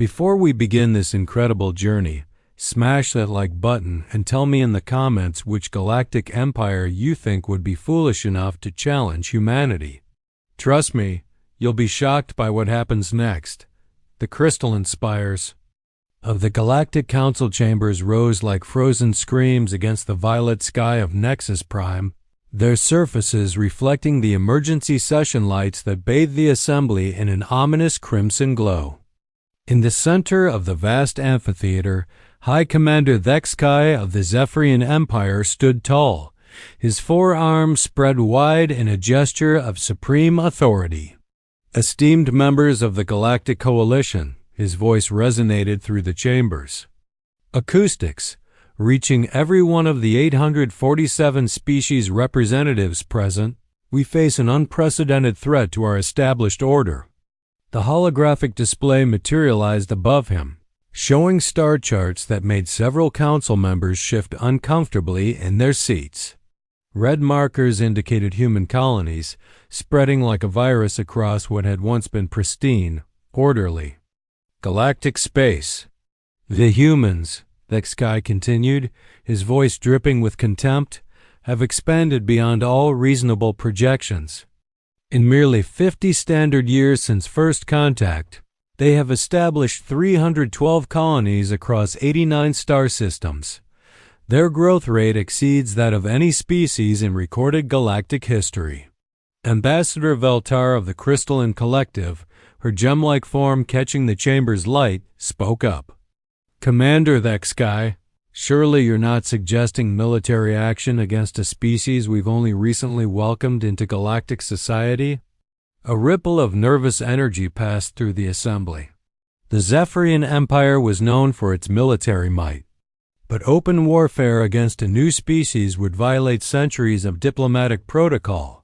Before we begin this incredible journey, smash that like button and tell me in the comments which galactic empire you think would be foolish enough to challenge humanity. Trust me, you'll be shocked by what happens next. The crystalline spires of the Galactic Council chambers rose like frozen screams against the violet sky of Nexus Prime, their surfaces reflecting the emergency session lights that bathed the assembly in an ominous crimson glow. In the center of the vast amphitheater, High Commander Thexkai of the Zephyrian Empire stood tall, his forearms spread wide in a gesture of supreme authority. Esteemed members of the Galactic Coalition, his voice resonated through the chambers. Acoustics, reaching every one of the 847 species representatives present, we face an unprecedented threat to our established order. The holographic display materialized above him, showing star charts that made several council members shift uncomfortably in their seats. Red markers indicated human colonies, spreading like a virus across what had once been pristine, orderly. Galactic space. The humans, Thexkai continued, his voice dripping with contempt, have expanded beyond all reasonable projections. In merely 50 standard years since first contact, they have established 312 colonies across 89 star systems. Their growth rate exceeds that of any species in recorded galactic history. Ambassador Veltar of the Crystalline Collective, her gem-like form catching the chamber's light, spoke up. Commander Thexkai, surely you're not suggesting military action against a species we've only recently welcomed into galactic society? A ripple of nervous energy passed through the assembly. The Zephyrian Empire was known for its military might, but open warfare against a new species would violate centuries of diplomatic protocol.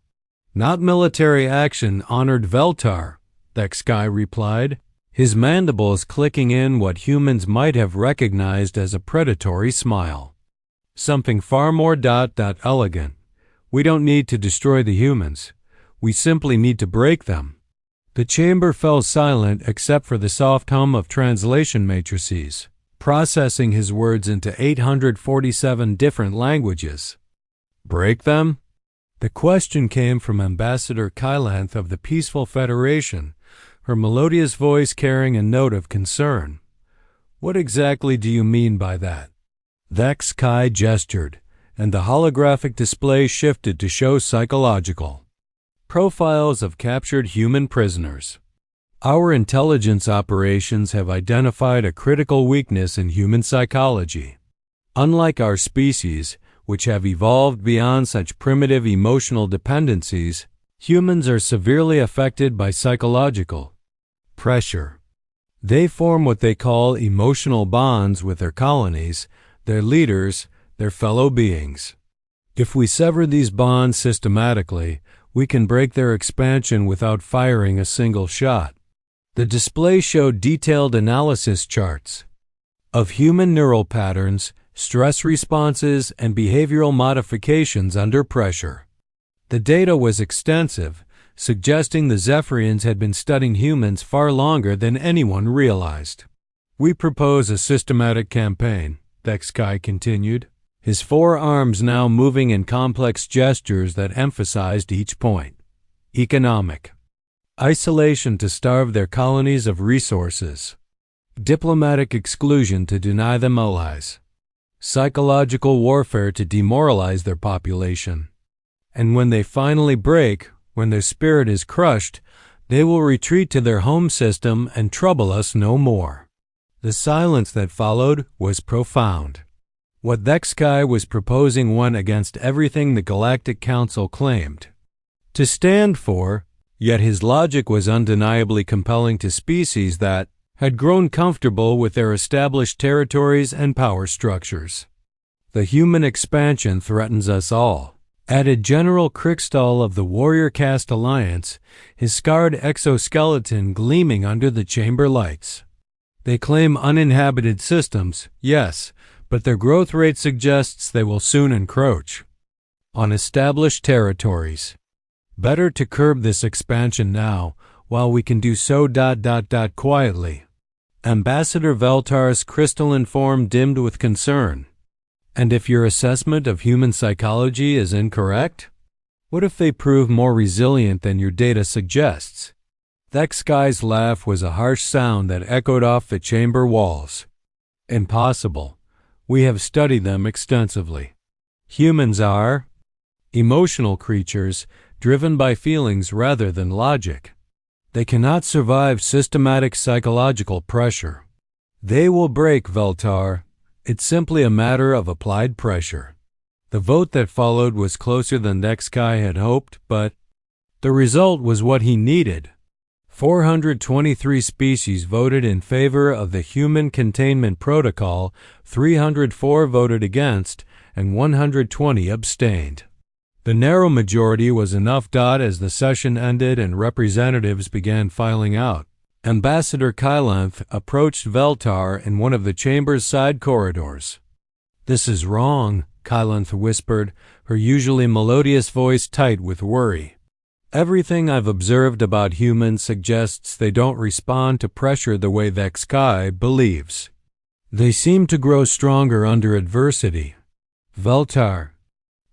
Not military action honored Veltar, Thexkai replied, his mandibles clicking in what humans might have recognized as a predatory smile. Something far more elegant. We don't need to destroy the humans. We simply need to break them. The chamber fell silent except for the soft hum of translation matrices, processing his words into 847 different languages. Break them? The question came from Ambassador Kylanth of the Peaceful Federation, her melodious voice carrying a note of concern. What exactly do you mean by that? Thexkai gestured, and the holographic display shifted to show psychological profiles of captured human prisoners. Our intelligence operations have identified a critical weakness in human psychology. Unlike our species, which have evolved beyond such primitive emotional dependencies, humans are severely affected by psychological pressure. They form what they call emotional bonds with their colonies, their leaders, their fellow beings. If we sever these bonds systematically, we can break their expansion without firing a single shot. The display showed detailed analysis charts of human neural patterns, stress responses, and behavioral modifications under pressure. The data was extensive, suggesting the Zephyrians had been studying humans far longer than anyone realized. We propose a systematic campaign, Thexkai continued, his forearms now moving in complex gestures that emphasized each point. Economic isolation to starve their colonies of resources. Diplomatic exclusion to deny them allies. Psychological warfare to demoralize their population. And when they finally break, when their spirit is crushed, they will retreat to their home system and trouble us no more. The silence that followed was profound. What Thexkai was proposing went against everything the Galactic Council claimed to stand for, yet his logic was undeniably compelling to species that had grown comfortable with their established territories and power structures. The human expansion threatens us all, added General Krikstal of the Warrior Caste Alliance, his scarred exoskeleton gleaming under the chamber lights. They claim uninhabited systems, yes, but their growth rate suggests they will soon encroach on established territories. Better to curb this expansion now, while we can do so quietly. Ambassador Veltar's crystalline form dimmed with concern. And if your assessment of human psychology is incorrect? What if they prove more resilient than your data suggests? Thekskai's laugh was a harsh sound that echoed off the chamber walls. Impossible. We have studied them extensively. Humans are emotional creatures, driven by feelings rather than logic. They cannot survive systematic psychological pressure. They will break, Veltar. It's simply a matter of applied pressure. The vote that followed was closer than Thekskai had hoped, but the result was what he needed. 423 species voted in favor of the Human Containment Protocol, 304 voted against, and 120 abstained. The narrow majority was enough. As the session ended and representatives began filing out, Ambassador Kylanth approached Veltar in one of the chamber's side corridors. "This is wrong," Kylanth whispered, her usually melodious voice tight with worry. "Everything I've observed about humans suggests they don't respond to pressure the way Thekskai believes. They seem to grow stronger under adversity." Veltar.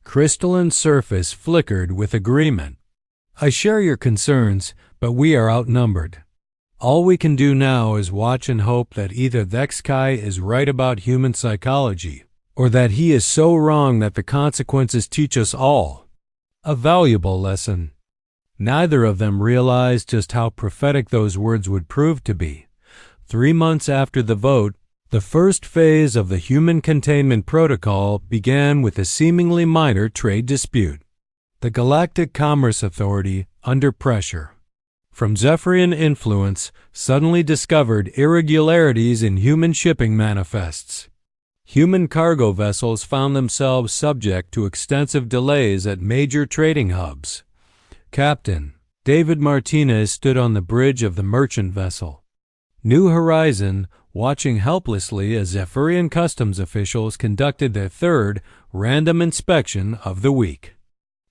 Crystalline surface flickered with agreement. "I share your concerns, but we are outnumbered. All we can do now is watch and hope that either Thekskai is right about human psychology, or that he is so wrong that the consequences teach us all a valuable lesson." Neither of them realized just how prophetic those words would prove to be. 3 months after the vote, the first phase of the Human Containment Protocol began with a seemingly minor trade dispute. The Galactic Commerce Authority, under pressure from Zephyrian influence, suddenly discovered irregularities in human shipping manifests. Human cargo vessels found themselves subject to extensive delays at major trading hubs. Captain David Martinez stood on the bridge of the merchant vessel New Horizon, watching helplessly as Zephyrian customs officials conducted their third random inspection of the week.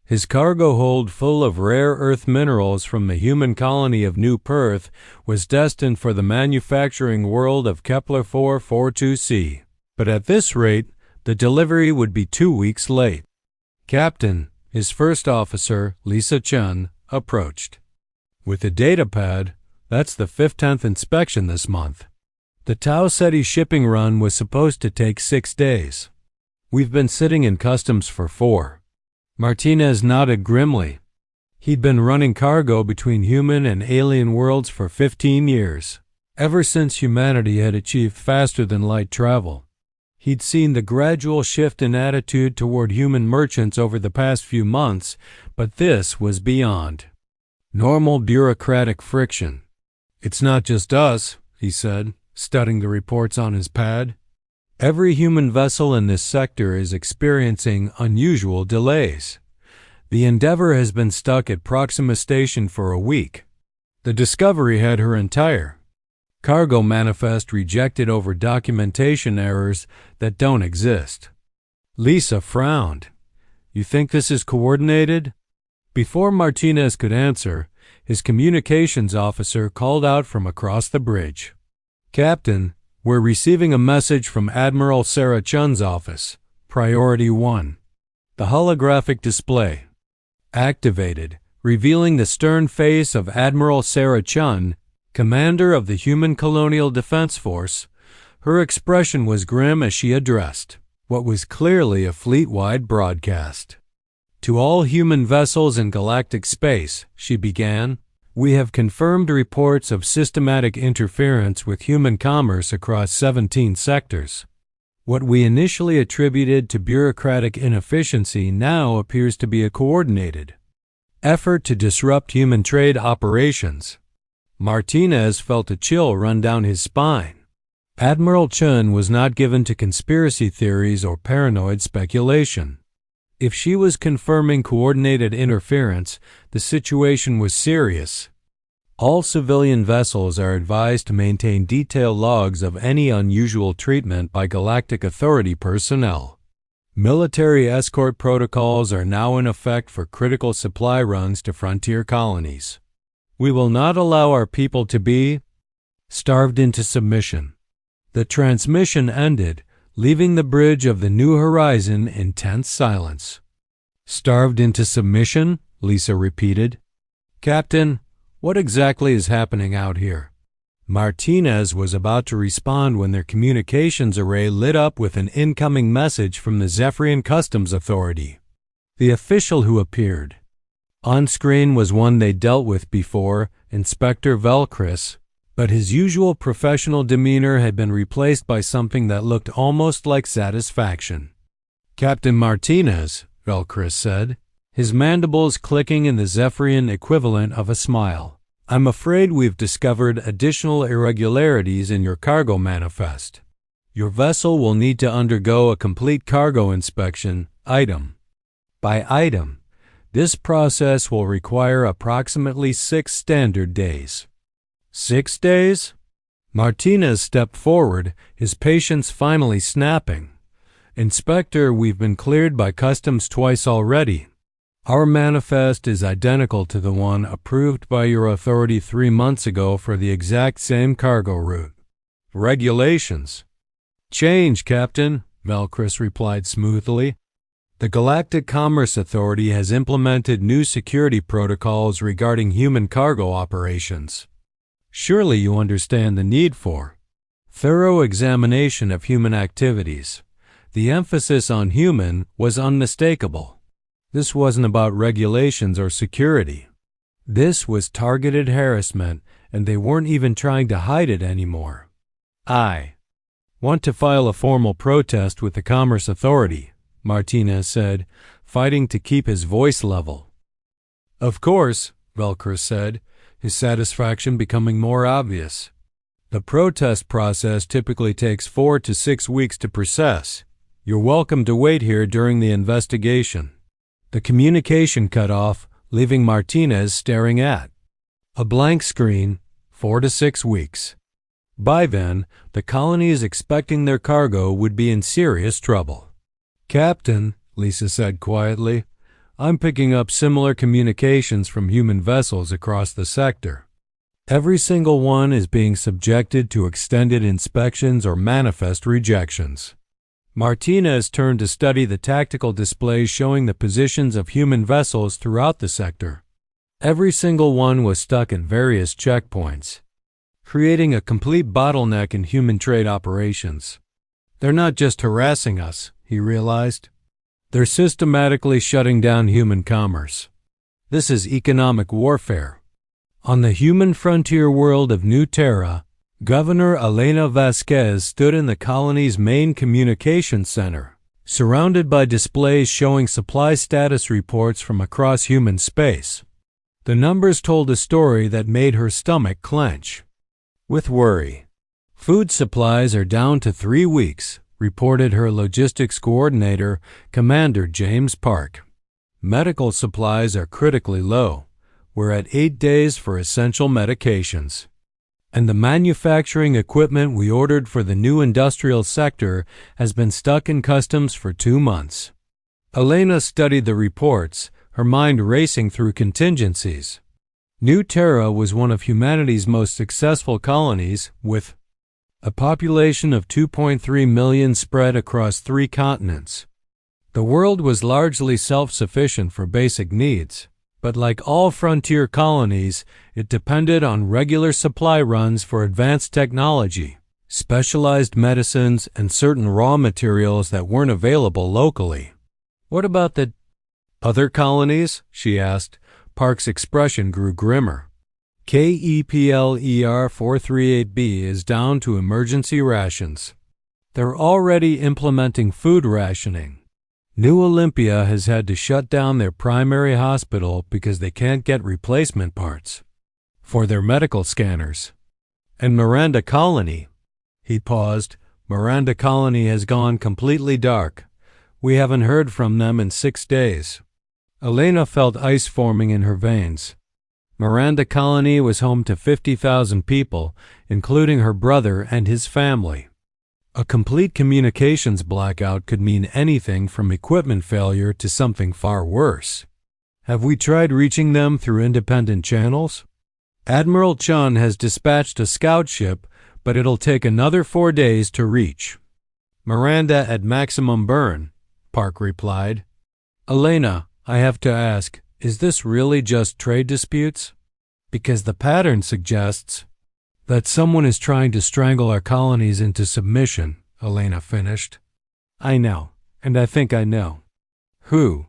His cargo hold, full of rare earth minerals from the human colony of New Perth, was destined for the manufacturing world of Kepler 442c. But at this rate, the delivery would be 2 weeks late. Captain, his first officer, Lisa Chen, approached. "With a data pad, that's the 10th inspection this month. The Tau Ceti shipping run was supposed to take 6 days. We've been sitting in customs for 4. Martinez nodded grimly. He'd been running cargo between human and alien worlds for 15 years, ever since humanity had achieved faster-than-light travel. He'd seen the gradual shift in attitude toward human merchants over the past few months, but this was beyond normal bureaucratic friction. "It's not just us," he said, studying the reports on his pad. "Every human vessel in this sector is experiencing unusual delays. The Endeavour has been stuck at Proxima Station for a week. The Discovery had her entire cargo manifest rejected over documentation errors that don't exist." Lisa frowned. "You think this is coordinated?" Before Martinez could answer, his communications officer called out from across the bridge. "Captain, we're receiving a message from Admiral Sarah Chun's office. Priority 1. The holographic display activated, revealing the stern face of Admiral Sarah Chun, commander of the Human Colonial Defense Force. Her expression was grim as she addressed what was clearly a fleet-wide broadcast. "To all human vessels in galactic space," she began, "we have confirmed reports of systematic interference with human commerce across 17 sectors. What we initially attributed to bureaucratic inefficiency now appears to be a coordinated effort to disrupt human trade operations." Martinez felt a chill run down his spine. Admiral Chun was not given to conspiracy theories or paranoid speculation. If she was confirming coordinated interference, the situation was serious. All civilian vessels are advised to maintain detailed logs of any unusual treatment by Galactic Authority personnel. Military escort protocols are now in effect for critical supply runs to frontier colonies. We will not allow our people to be starved into submission. The transmission ended, leaving the bridge of the New Horizon in tense silence. Starved into submission? Lisa repeated. Captain, what exactly is happening out here? Martinez was about to respond when their communications array lit up with an incoming message from the Zephyrian Customs Authority. The official who appeared on screen was one they dealt with before, Inspector Velcris, but his usual professional demeanor had been replaced by something that looked almost like satisfaction. Captain Martinez, Velcris said, his mandibles clicking in the Zephyrian equivalent of a smile. I'm afraid we've discovered additional irregularities in your cargo manifest. Your vessel will need to undergo a complete cargo inspection, item by item. This process will require approximately 6 standard days. 6 days? Martinez stepped forward, his patience finally snapping. Inspector, we've been cleared by customs twice already. Our manifest is identical to the one approved by your authority 3 months ago for the exact same cargo route. Regulations. Change, Captain, Velcris replied smoothly. The Galactic Commerce Authority has implemented new security protocols regarding human cargo operations. Surely you understand the need for thorough examination of human activities. The emphasis on human was unmistakable. This wasn't about regulations or security. This was targeted harassment, and they weren't even trying to hide it anymore. I want to file a formal protest with the Commerce Authority, Martinez said, fighting to keep his voice level. Of course, Velcris said, his satisfaction becoming more obvious. The protest process typically takes 4 to 6 weeks to process. You're welcome to wait here during the investigation. The communication cut off, leaving Martinez staring at a blank screen. 4 to 6 weeks. By then, the colonies expecting their cargo would be in serious trouble. Captain, Lisa said quietly, I'm picking up similar communications from human vessels across the sector. Every single one is being subjected to extended inspections or manifest rejections. Martinez turned to study the tactical displays showing the positions of human vessels throughout the sector. Every single one was stuck in various checkpoints, creating a complete bottleneck in human trade operations. They're not just harassing us, he realized. They're systematically shutting down human commerce. This is economic warfare. On the human frontier world of New Terra, Governor Elena Vasquez stood in the colony's main communications center, surrounded by displays showing supply status reports from across human space. The numbers told a story that made her stomach clench with worry. Food supplies are down to 3 weeks, reported her logistics coordinator, Commander James Park. Medical supplies are critically low. We're at 8 days for essential medications. And the manufacturing equipment we ordered for the new industrial sector has been stuck in customs for 2 months. Elena studied the reports, her mind racing through contingencies. New Terra was one of humanity's most successful colonies, with a population of 2.3 million spread across 3 continents. The world was largely self-sufficient for basic needs, but like all frontier colonies, it depended on regular supply runs for advanced technology, specialized medicines, and certain raw materials that weren't available locally. What about the other colonies? She asked. Park's expression grew grimmer. KEPLER 438b is down to emergency rations. They're already implementing food rationing. New Olympia has had to shut down their primary hospital because they can't get replacement parts for their medical scanners. And Miranda Colony, he paused, Miranda Colony has gone completely dark. We haven't heard from them in 6 days. Elena felt ice forming in her veins. Miranda Colony was home to 50,000 people, including her brother and his family. A complete communications blackout could mean anything from equipment failure to something far worse. Have we tried reaching them through independent channels? Admiral Chun has dispatched a scout ship, but it'll take another 4 days to reach. Miranda at maximum burn, Park replied. Elena, I have to ask, is this really just trade disputes? Because the pattern suggests that someone is trying to strangle our colonies into submission, Elena finished. I know, and I think I know. Who?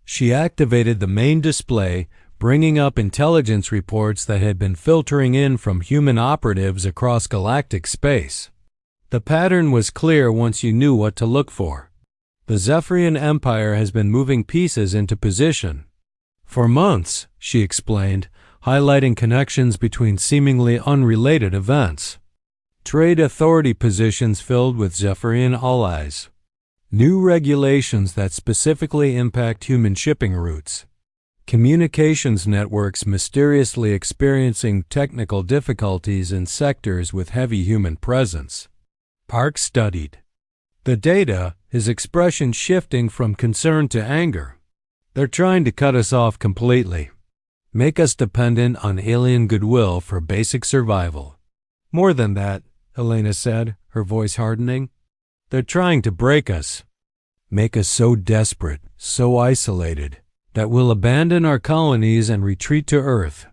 She activated the main display, bringing up intelligence reports that had been filtering in from human operatives across galactic space. The pattern was clear once you knew what to look for. The Zephyrian Empire has been moving pieces into position. For months, she explained, highlighting connections between seemingly unrelated events. Trade authority positions filled with Zephyrian allies. New regulations that specifically impact human shipping routes. Communications networks mysteriously experiencing technical difficulties in sectors with heavy human presence. Park studied the data, his expression shifting from concern to anger. They're trying to cut us off completely. Make us dependent on alien goodwill for basic survival. More than that, Elena said, her voice hardening. They're trying to break us. Make us so desperate, so isolated, that we'll abandon our colonies and retreat to Earth.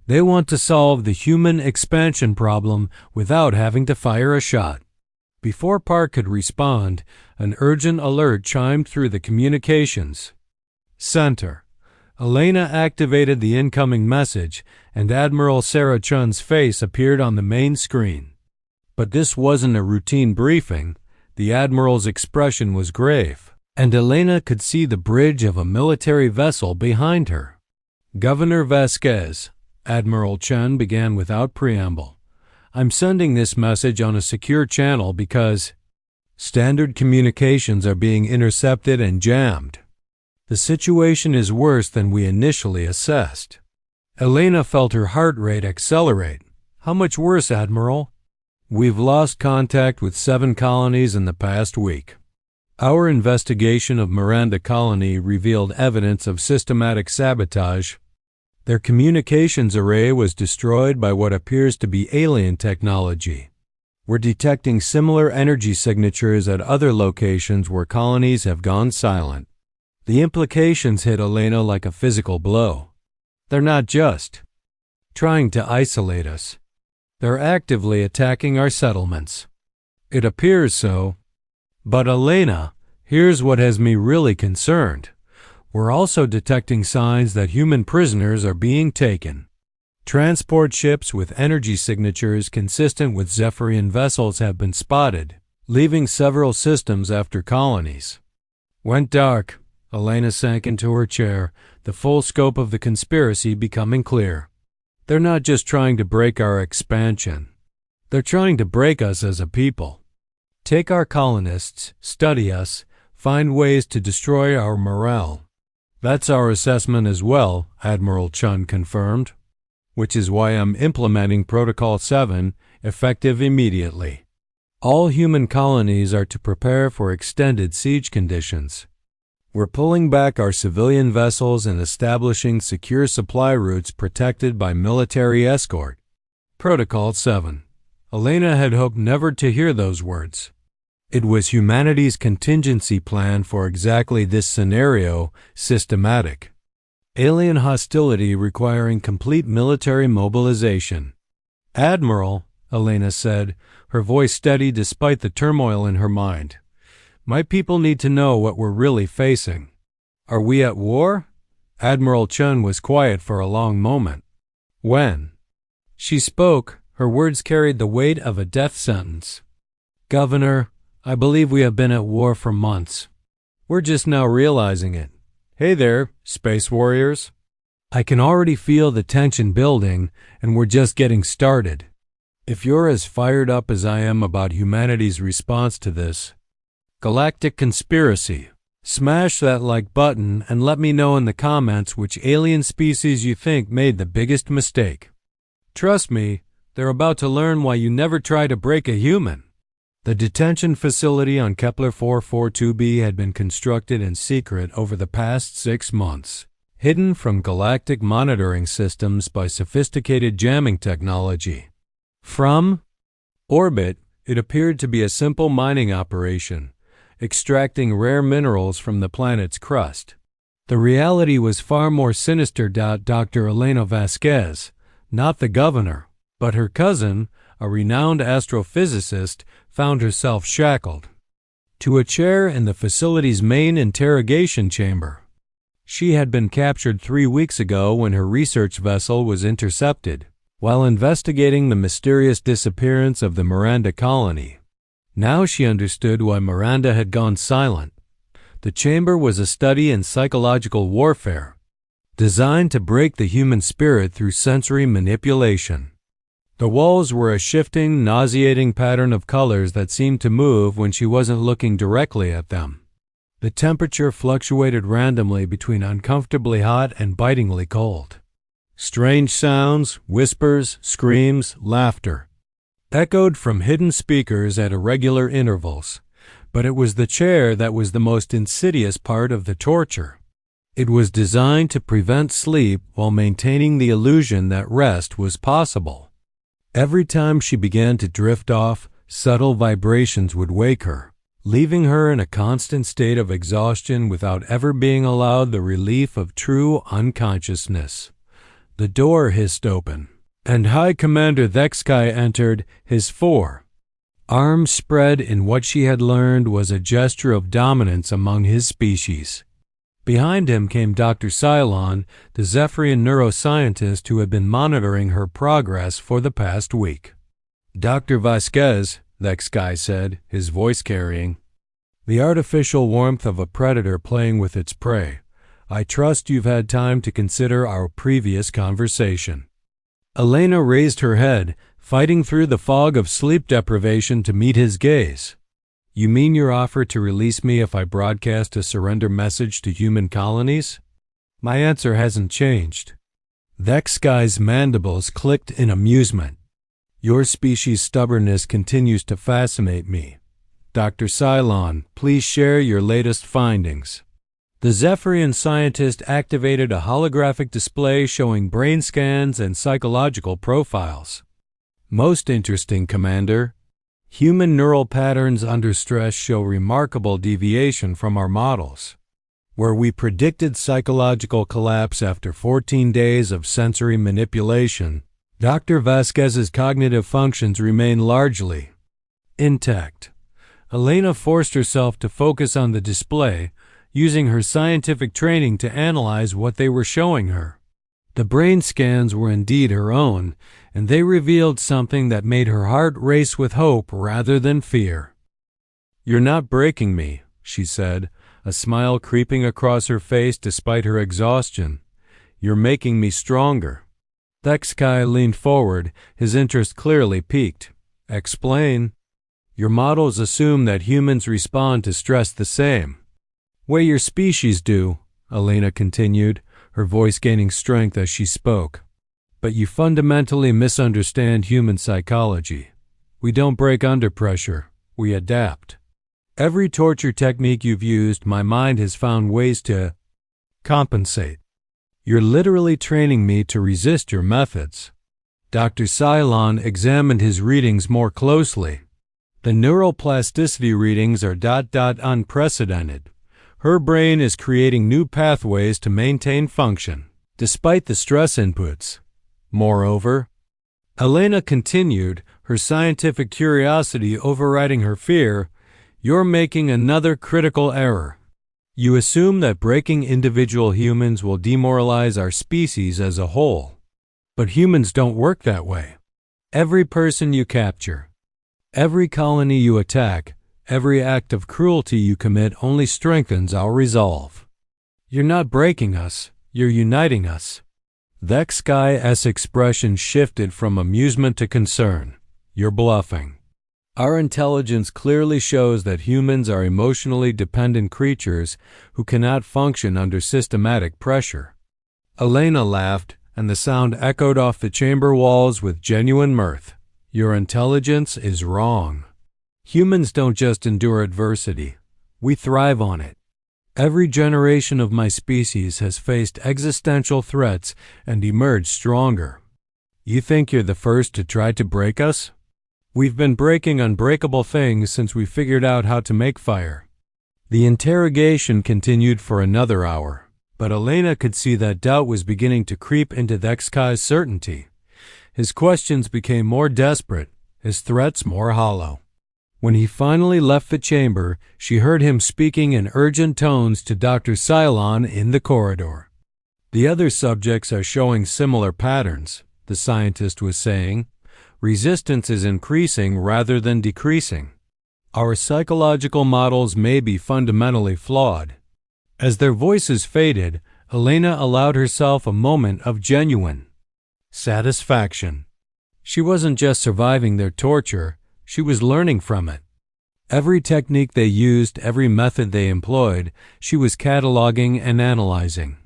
They want to solve the human expansion problem without having to fire a shot. Before Park could respond, an urgent alert chimed through the communications center. Elena activated the incoming message, and Admiral Sarah Chun's face appeared on the main screen. But this wasn't a routine briefing. The Admiral's expression was grave, and Elena could see the bridge of a military vessel behind her. Governor Vasquez, Admiral Chun began without preamble. I'm sending this message on a secure channel because standard communications are being intercepted and jammed. The situation is worse than we initially assessed. Elena felt her heart rate accelerate. How much worse, Admiral? We've lost contact with 7 colonies in the past week. Our investigation of Miranda Colony revealed evidence of systematic sabotage. Their communications array was destroyed by what appears to be alien technology. We're detecting similar energy signatures at other locations where colonies have gone silent. The implications hit Elena like a physical blow. They're not just trying to isolate us. They're actively attacking our settlements. It appears so. But Elena, here's what has me really concerned. We're also detecting signs that human prisoners are being taken. Transport ships with energy signatures consistent with Zephyrian vessels have been spotted, leaving several systems after colonies. Went dark. Elena sank into her chair, the full scope of the conspiracy becoming clear. They're not just trying to break our expansion. They're trying to break us as a people. Take our colonists, study us, find ways to destroy our morale. That's our assessment as well, Admiral Chun confirmed, which is why I'm implementing Protocol 7, effective immediately. All human colonies are to prepare for extended siege conditions. We're pulling back our civilian vessels and establishing secure supply routes protected by military escort. Protocol 7. Elena had hoped never to hear those words. It was humanity's contingency plan for exactly this scenario, systematic. Alien hostility requiring complete military mobilization. Admiral, Elena said, her voice steady despite the turmoil in her mind. My people need to know what we're really facing. Are we at war? Admiral Chun was quiet for a long moment. When she spoke, her words carried the weight of a death sentence. Governor, I believe we have been at war for months. We're just now realizing it. Hey there, space warriors. I can already feel the tension building, and we're just getting started. If you're as fired up as I am about humanity's response to this galactic conspiracy, smash that like button and let me know in the comments which alien species you think made the biggest mistake. Trust me, they're about to learn why you never try to break a human. The detention facility on Kepler 442b had been constructed in secret over the past 6 months. hidden from galactic monitoring systems by sophisticated jamming technology. From orbit, it appeared to be a simple mining operation, extracting rare minerals from the planet's crust. The reality was far more sinister. Dr. Elena Vasquez, not the governor, but her cousin, a renowned astrophysicist, found herself shackled to a chair in the facility's main interrogation chamber. She had been captured 3 weeks ago when her research vessel was intercepted while investigating the mysterious disappearance of the Miranda colony. Now she understood why Miranda had gone silent. The chamber was a study in psychological warfare, designed to break the human spirit through sensory manipulation. The walls were a shifting, nauseating pattern of colors that seemed to move when she wasn't looking directly at them. The temperature fluctuated randomly between uncomfortably hot and bitingly cold. Strange sounds, whispers, screams, laughter echoed from hidden speakers at irregular intervals. But it was the chair that was the most insidious part of the torture. It was designed to prevent sleep while maintaining the illusion that rest was possible. Every time she began to drift off, subtle vibrations would wake her, leaving her in a constant state of exhaustion without ever being allowed the relief of true unconsciousness. The door hissed open, and High Commander Thexkai entered, his arms spread in what she had learned was a gesture of dominance among his species. Behind him came Dr. Cylon, the Zephyrian neuroscientist who had been monitoring her progress for the past week. "Dr. Vasquez," Thexkai said, his voice carrying the artificial warmth of a predator playing with its prey, "I trust you've had time to consider our previous conversation." Elena raised her head, fighting through the fog of sleep deprivation to meet his gaze. "You mean your offer to release me if I broadcast a surrender message to human colonies?" "My answer hasn't changed." Thexkai's mandibles clicked in amusement. "Your species' stubbornness continues to fascinate me. Dr. Cylon, please share your latest findings." The Zephyrian scientist activated a holographic display showing brain scans and psychological profiles. "Most interesting, Commander. Human neural patterns under stress show remarkable deviation from our models. Where we predicted psychological collapse after 14 days of sensory manipulation, Dr. Vasquez's cognitive functions remain largely intact." Elena forced herself to focus on the display, using her scientific training to analyze what they were showing her. The brain scans were indeed her own, and they revealed something that made her heart race with hope rather than fear. "You're not breaking me," she said, a smile creeping across her face despite her exhaustion. "You're making me stronger." Thexkai leaned forward, his interest clearly piqued. "Explain." "Your models assume that humans respond to stress the same way your species do," Elena continued, her voice gaining strength as she spoke. "But you fundamentally misunderstand human psychology. We don't break under pressure, we adapt. Every torture technique you've used, my mind has found ways to compensate. You're literally training me to resist your methods." Dr. Cylon examined his readings more closely. "The neuroplasticity readings are unprecedented. Her brain is creating new pathways to maintain function, despite the stress inputs. Moreover," Elena continued, her scientific curiosity overriding her fear, "you're making another critical error. You assume that breaking individual humans will demoralize our species as a whole. But humans don't work that way. Every person you capture, every colony you attack, every act of cruelty you commit only strengthens our resolve. You're not breaking us, you're uniting us." Thexkai's expression shifted from amusement to concern. "You're bluffing. Our intelligence clearly shows that humans are emotionally dependent creatures who cannot function under systematic pressure." Elena laughed, and the sound echoed off the chamber walls with genuine mirth. "Your intelligence is wrong. Humans don't just endure adversity. We thrive on it. Every generation of my species has faced existential threats and emerged stronger. You think you're the first to try to break us? We've been breaking unbreakable things since we figured out how to make fire." The interrogation continued for another hour, but Elena could see that doubt was beginning to creep into Thekskai's certainty. His questions became more desperate, his threats more hollow. When he finally left the chamber, she heard him speaking in urgent tones to Dr. Cylon in the corridor. "The other subjects are showing similar patterns," the scientist was saying. "Resistance is increasing rather than decreasing. Our psychological models may be fundamentally flawed." As their voices faded, Elena allowed herself a moment of genuine satisfaction. She wasn't just surviving their torture, she was learning from it. Every technique they used, every method they employed, she was cataloging and analyzing.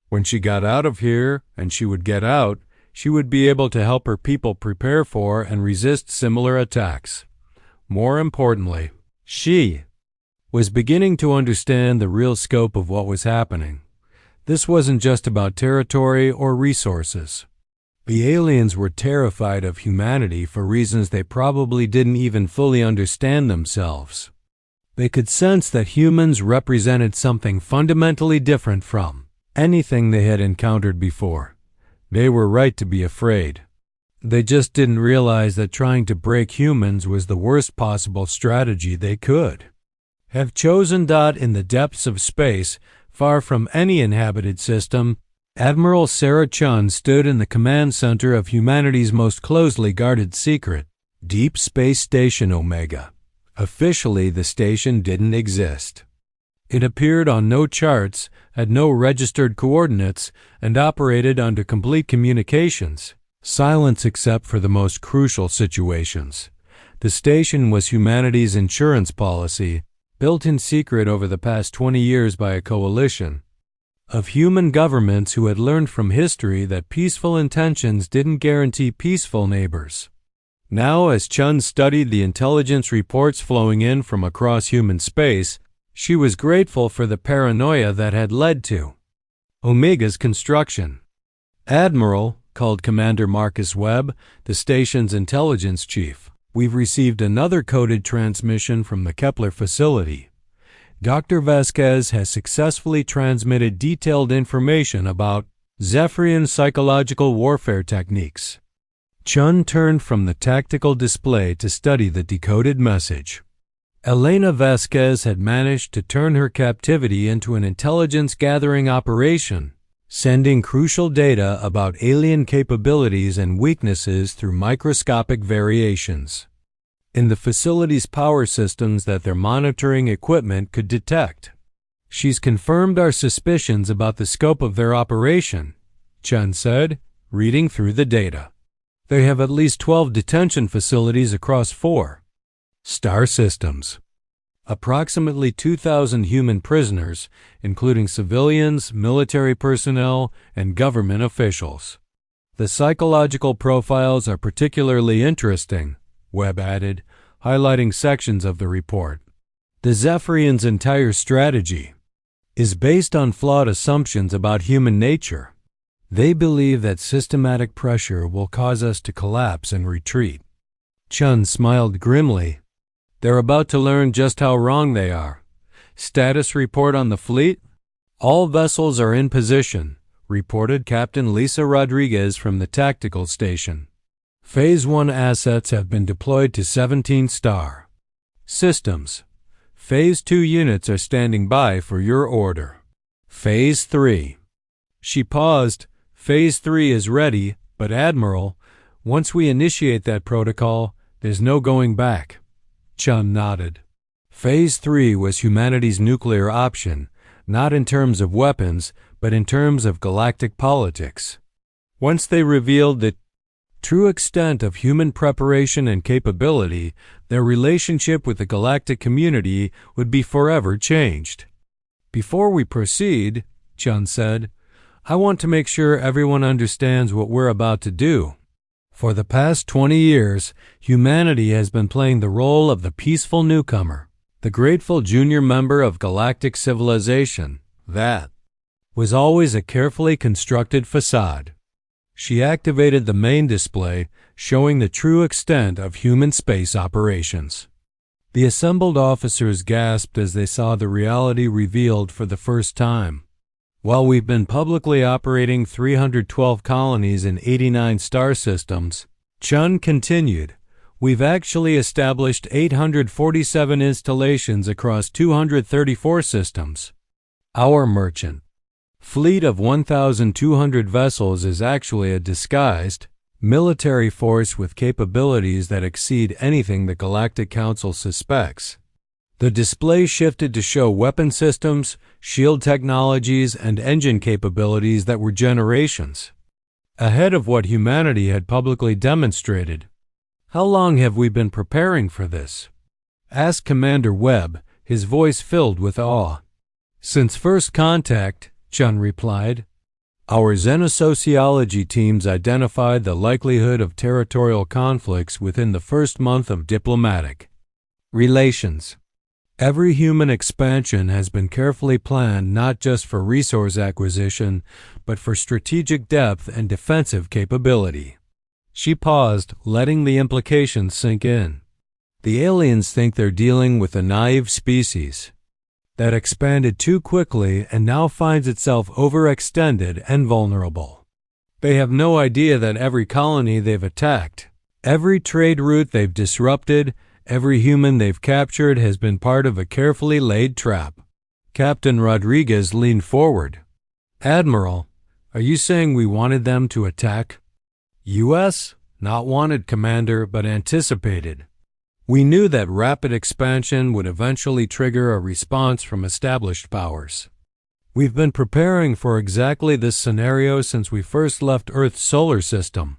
When she got out of here, and she would get out, she would be able to help her people prepare for and resist similar attacks. More importantly, she was beginning to understand the real scope of what was happening. This wasn't just about territory or resources. The aliens were terrified of humanity for reasons they probably didn't even fully understand themselves. They could sense that humans represented something fundamentally different from anything they had encountered before. They were right to be afraid. They just didn't realize that trying to break humans was the worst possible strategy they could have chosen. In the depths of space, far from any inhabited system, Admiral Sarah Chun stood in the command center of humanity's most closely guarded secret, Deep Space Station Omega. Officially, the station didn't exist. It appeared on no charts, had no registered coordinates, and operated under complete communications. Silence except for the most crucial situations. The station was humanity's insurance policy, built in secret over the past 20 years by a coalition of human governments who had learned from history that peaceful intentions didn't guarantee peaceful neighbors. Now, as Chun studied the intelligence reports flowing in from across human space, she was grateful for the paranoia that had led to Omega's construction. "Admiral," called Commander Marcus Webb, the station's intelligence chief, "we've received another coded transmission from the Kepler facility. Dr. Vasquez has successfully transmitted detailed information about Zephyrian psychological warfare techniques." Chun turned from the tactical display to study the decoded message. Elena Vasquez had managed to turn her captivity into an intelligence-gathering operation, sending crucial data about alien capabilities and weaknesses through microscopic variations in the facility's power systems that their monitoring equipment could detect. "She's confirmed our suspicions about the scope of their operation," Chun said, reading through the data. "They have at least 12 detention facilities across 4 star systems. Approximately 2,000 human prisoners, including civilians, military personnel, and government officials. The psychological profiles are particularly interesting," Webb added, highlighting sections of the report. "The Zephyrians' entire strategy is based on flawed assumptions about human nature. They believe that systematic pressure will cause us to collapse and retreat." Chun smiled grimly. "They're about to learn just how wrong they are. Status report on the fleet? All vessels are in position," reported Captain Lisa Rodriguez from the tactical station. "Phase 1 assets have been deployed to 17 star systems. Phase 2 units are standing by for your order. Phase 3. She paused. "Phase 3 is ready, but Admiral, once we initiate that protocol, there's no going back." Chun nodded. Phase 3 was humanity's nuclear option, not in terms of weapons, but in terms of galactic politics. Once they revealed the true extent of human preparation and capability, their relationship with the galactic community would be forever changed. "Before we proceed," Chun said, "I want to make sure everyone understands what we're about to do. For the past 20 years, humanity has been playing the role of the peaceful newcomer, the grateful junior member of galactic civilization, that was always a carefully constructed facade. She activated the main display, showing the true extent of human space operations. The assembled officers gasped as they saw the reality revealed for the first time. While we've been publicly operating 312 colonies in 89 star systems, Chun continued, we've actually established 847 installations across 234 systems. Our merchant fleet of 1,200 vessels is actually a disguised military force with capabilities that exceed anything the Galactic Council suspects. The display shifted to show weapon systems, shield technologies, and engine capabilities that were generations ahead of what humanity had publicly demonstrated. How long have we been preparing for this? Asked Commander Webb, his voice filled with awe. Since first contact, Chun replied. Our xenosociology teams identified the likelihood of territorial conflicts within the first month of diplomatic relations. Every human expansion has been carefully planned not just for resource acquisition, but for strategic depth and defensive capability. She paused, letting the implications sink in. The aliens think they're dealing with a naive species that expanded too quickly and now finds itself overextended and vulnerable. They have no idea that every colony they've attacked, every trade route they've disrupted, every human they've captured has been part of a carefully laid trap. Captain Rodriguez leaned forward. Admiral, are you saying we wanted them to attack? U.S.? Not wanted, Commander, but anticipated. We knew that rapid expansion would eventually trigger a response from established powers. We've been preparing for exactly this scenario since we first left Earth's solar system.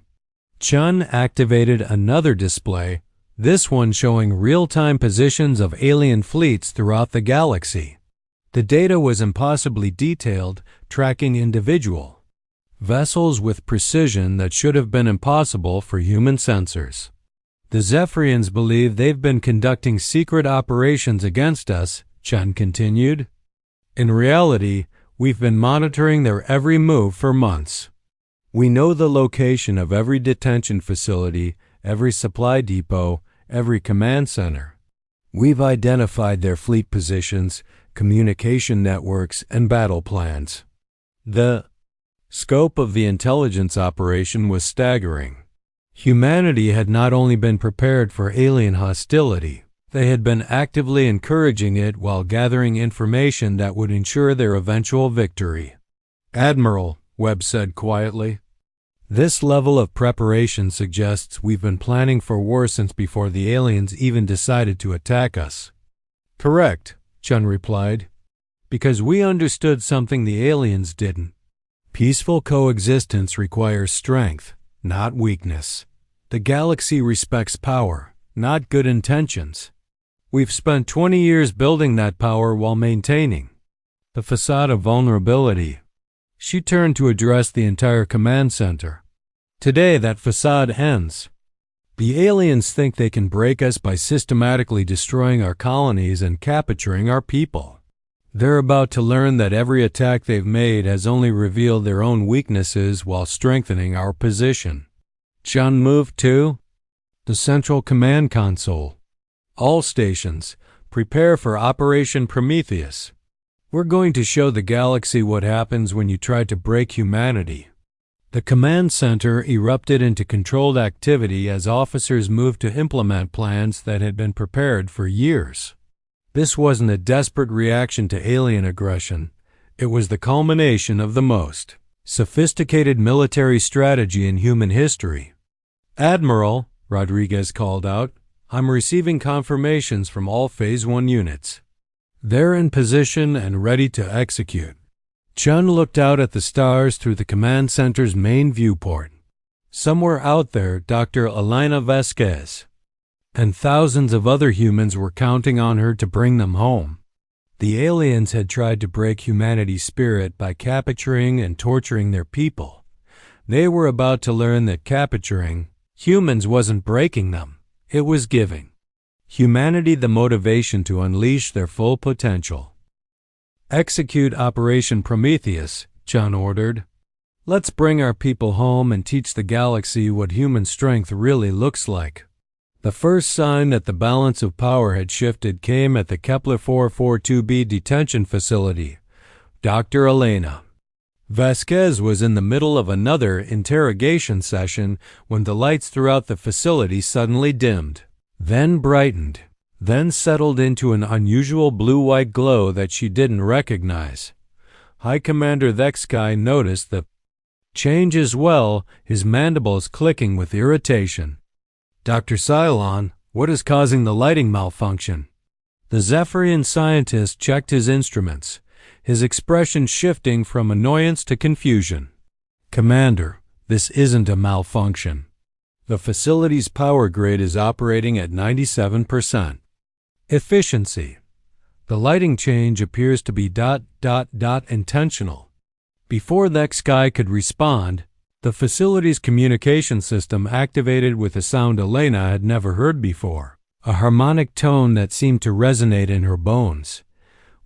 Chun activated another display, this one showing real-time positions of alien fleets throughout the galaxy. The data was impossibly detailed, tracking individual vessels with precision that should have been impossible for human sensors. The Zephyrians believe they've been conducting secret operations against us, Chun continued. In reality, we've been monitoring their every move for months. We know the location of every detention facility, every supply depot, every command center. We've identified their fleet positions, communication networks, and battle plans. The scope of the intelligence operation was staggering. Humanity had not only been prepared for alien hostility, they had been actively encouraging it while gathering information that would ensure their eventual victory. Admiral, Webb said quietly, this level of preparation suggests we've been planning for war since before the aliens even decided to attack us. Correct, Chun replied, because we understood something the aliens didn't. Peaceful coexistence requires strength, not weakness. The galaxy respects power, not good intentions. We've spent 20 years building that power while maintaining the facade of vulnerability. She turned to address the entire command center. Today, that facade ends. The aliens think they can break us by systematically destroying our colonies and capturing our people. They're about to learn that every attack they've made has only revealed their own weaknesses while strengthening our position. Chun moved to the Central Command Console. All stations, prepare for Operation Prometheus. We're going to show the galaxy what happens when you try to break humanity. The command center erupted into controlled activity as officers moved to implement plans that had been prepared for years. This wasn't a desperate reaction to alien aggression. It was the culmination of the most sophisticated military strategy in human history. Admiral, Rodriguez called out, I'm receiving confirmations from all Phase 1 units. They're in position and ready to execute. Chun looked out at the stars through the command center's main viewport. Somewhere out there, Dr. Elena Vasquez and thousands of other humans were counting on her to bring them home. The aliens had tried to break humanity's spirit by capturing and torturing their people. They were about to learn that capturing humans wasn't breaking them, it was giving humanity the motivation to unleash their full potential. Execute Operation Prometheus, Chun ordered. Let's bring our people home and teach the galaxy what human strength really looks like. The first sign that the balance of power had shifted came at the Kepler 442b detention facility. Dr. Elena Vasquez was in the middle of another interrogation session when the lights throughout the facility suddenly dimmed, then brightened, then settled into an unusual blue-white glow that she didn't recognize. High Commander Thexkai noticed the change as well, his mandibles clicking with irritation. Dr. Cylon, what is causing the lighting malfunction? The Zephyrian scientist checked his instruments, his expression shifting from annoyance to confusion. Commander, this isn't a malfunction. The facility's power grid is operating at 97%. Efficiency. The lighting change appears to be ... intentional. Before Thexkai could respond, the facility's communication system activated with a sound Elena had never heard before, a harmonic tone that seemed to resonate in her bones.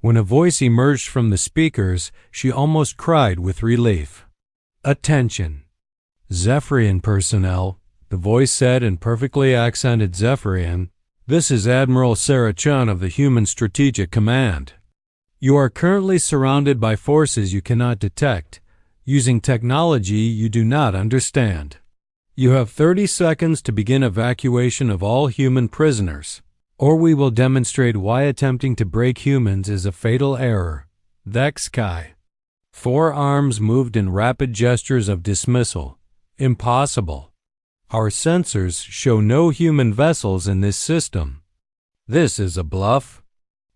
When a voice emerged from the speakers, she almost cried with relief. Attention! Zephyrian personnel, the voice said in perfectly accented Zephyrian, this is Admiral Sarah Chun of the Human Strategic Command. You are currently surrounded by forces you cannot detect, using technology you do not understand. You have 30 seconds to begin evacuation of all human prisoners, or we will demonstrate why attempting to break humans is a fatal error. Thexkai. 4 arms moved in rapid gestures of dismissal. Impossible. Our sensors show no human vessels in this system. This is a bluff.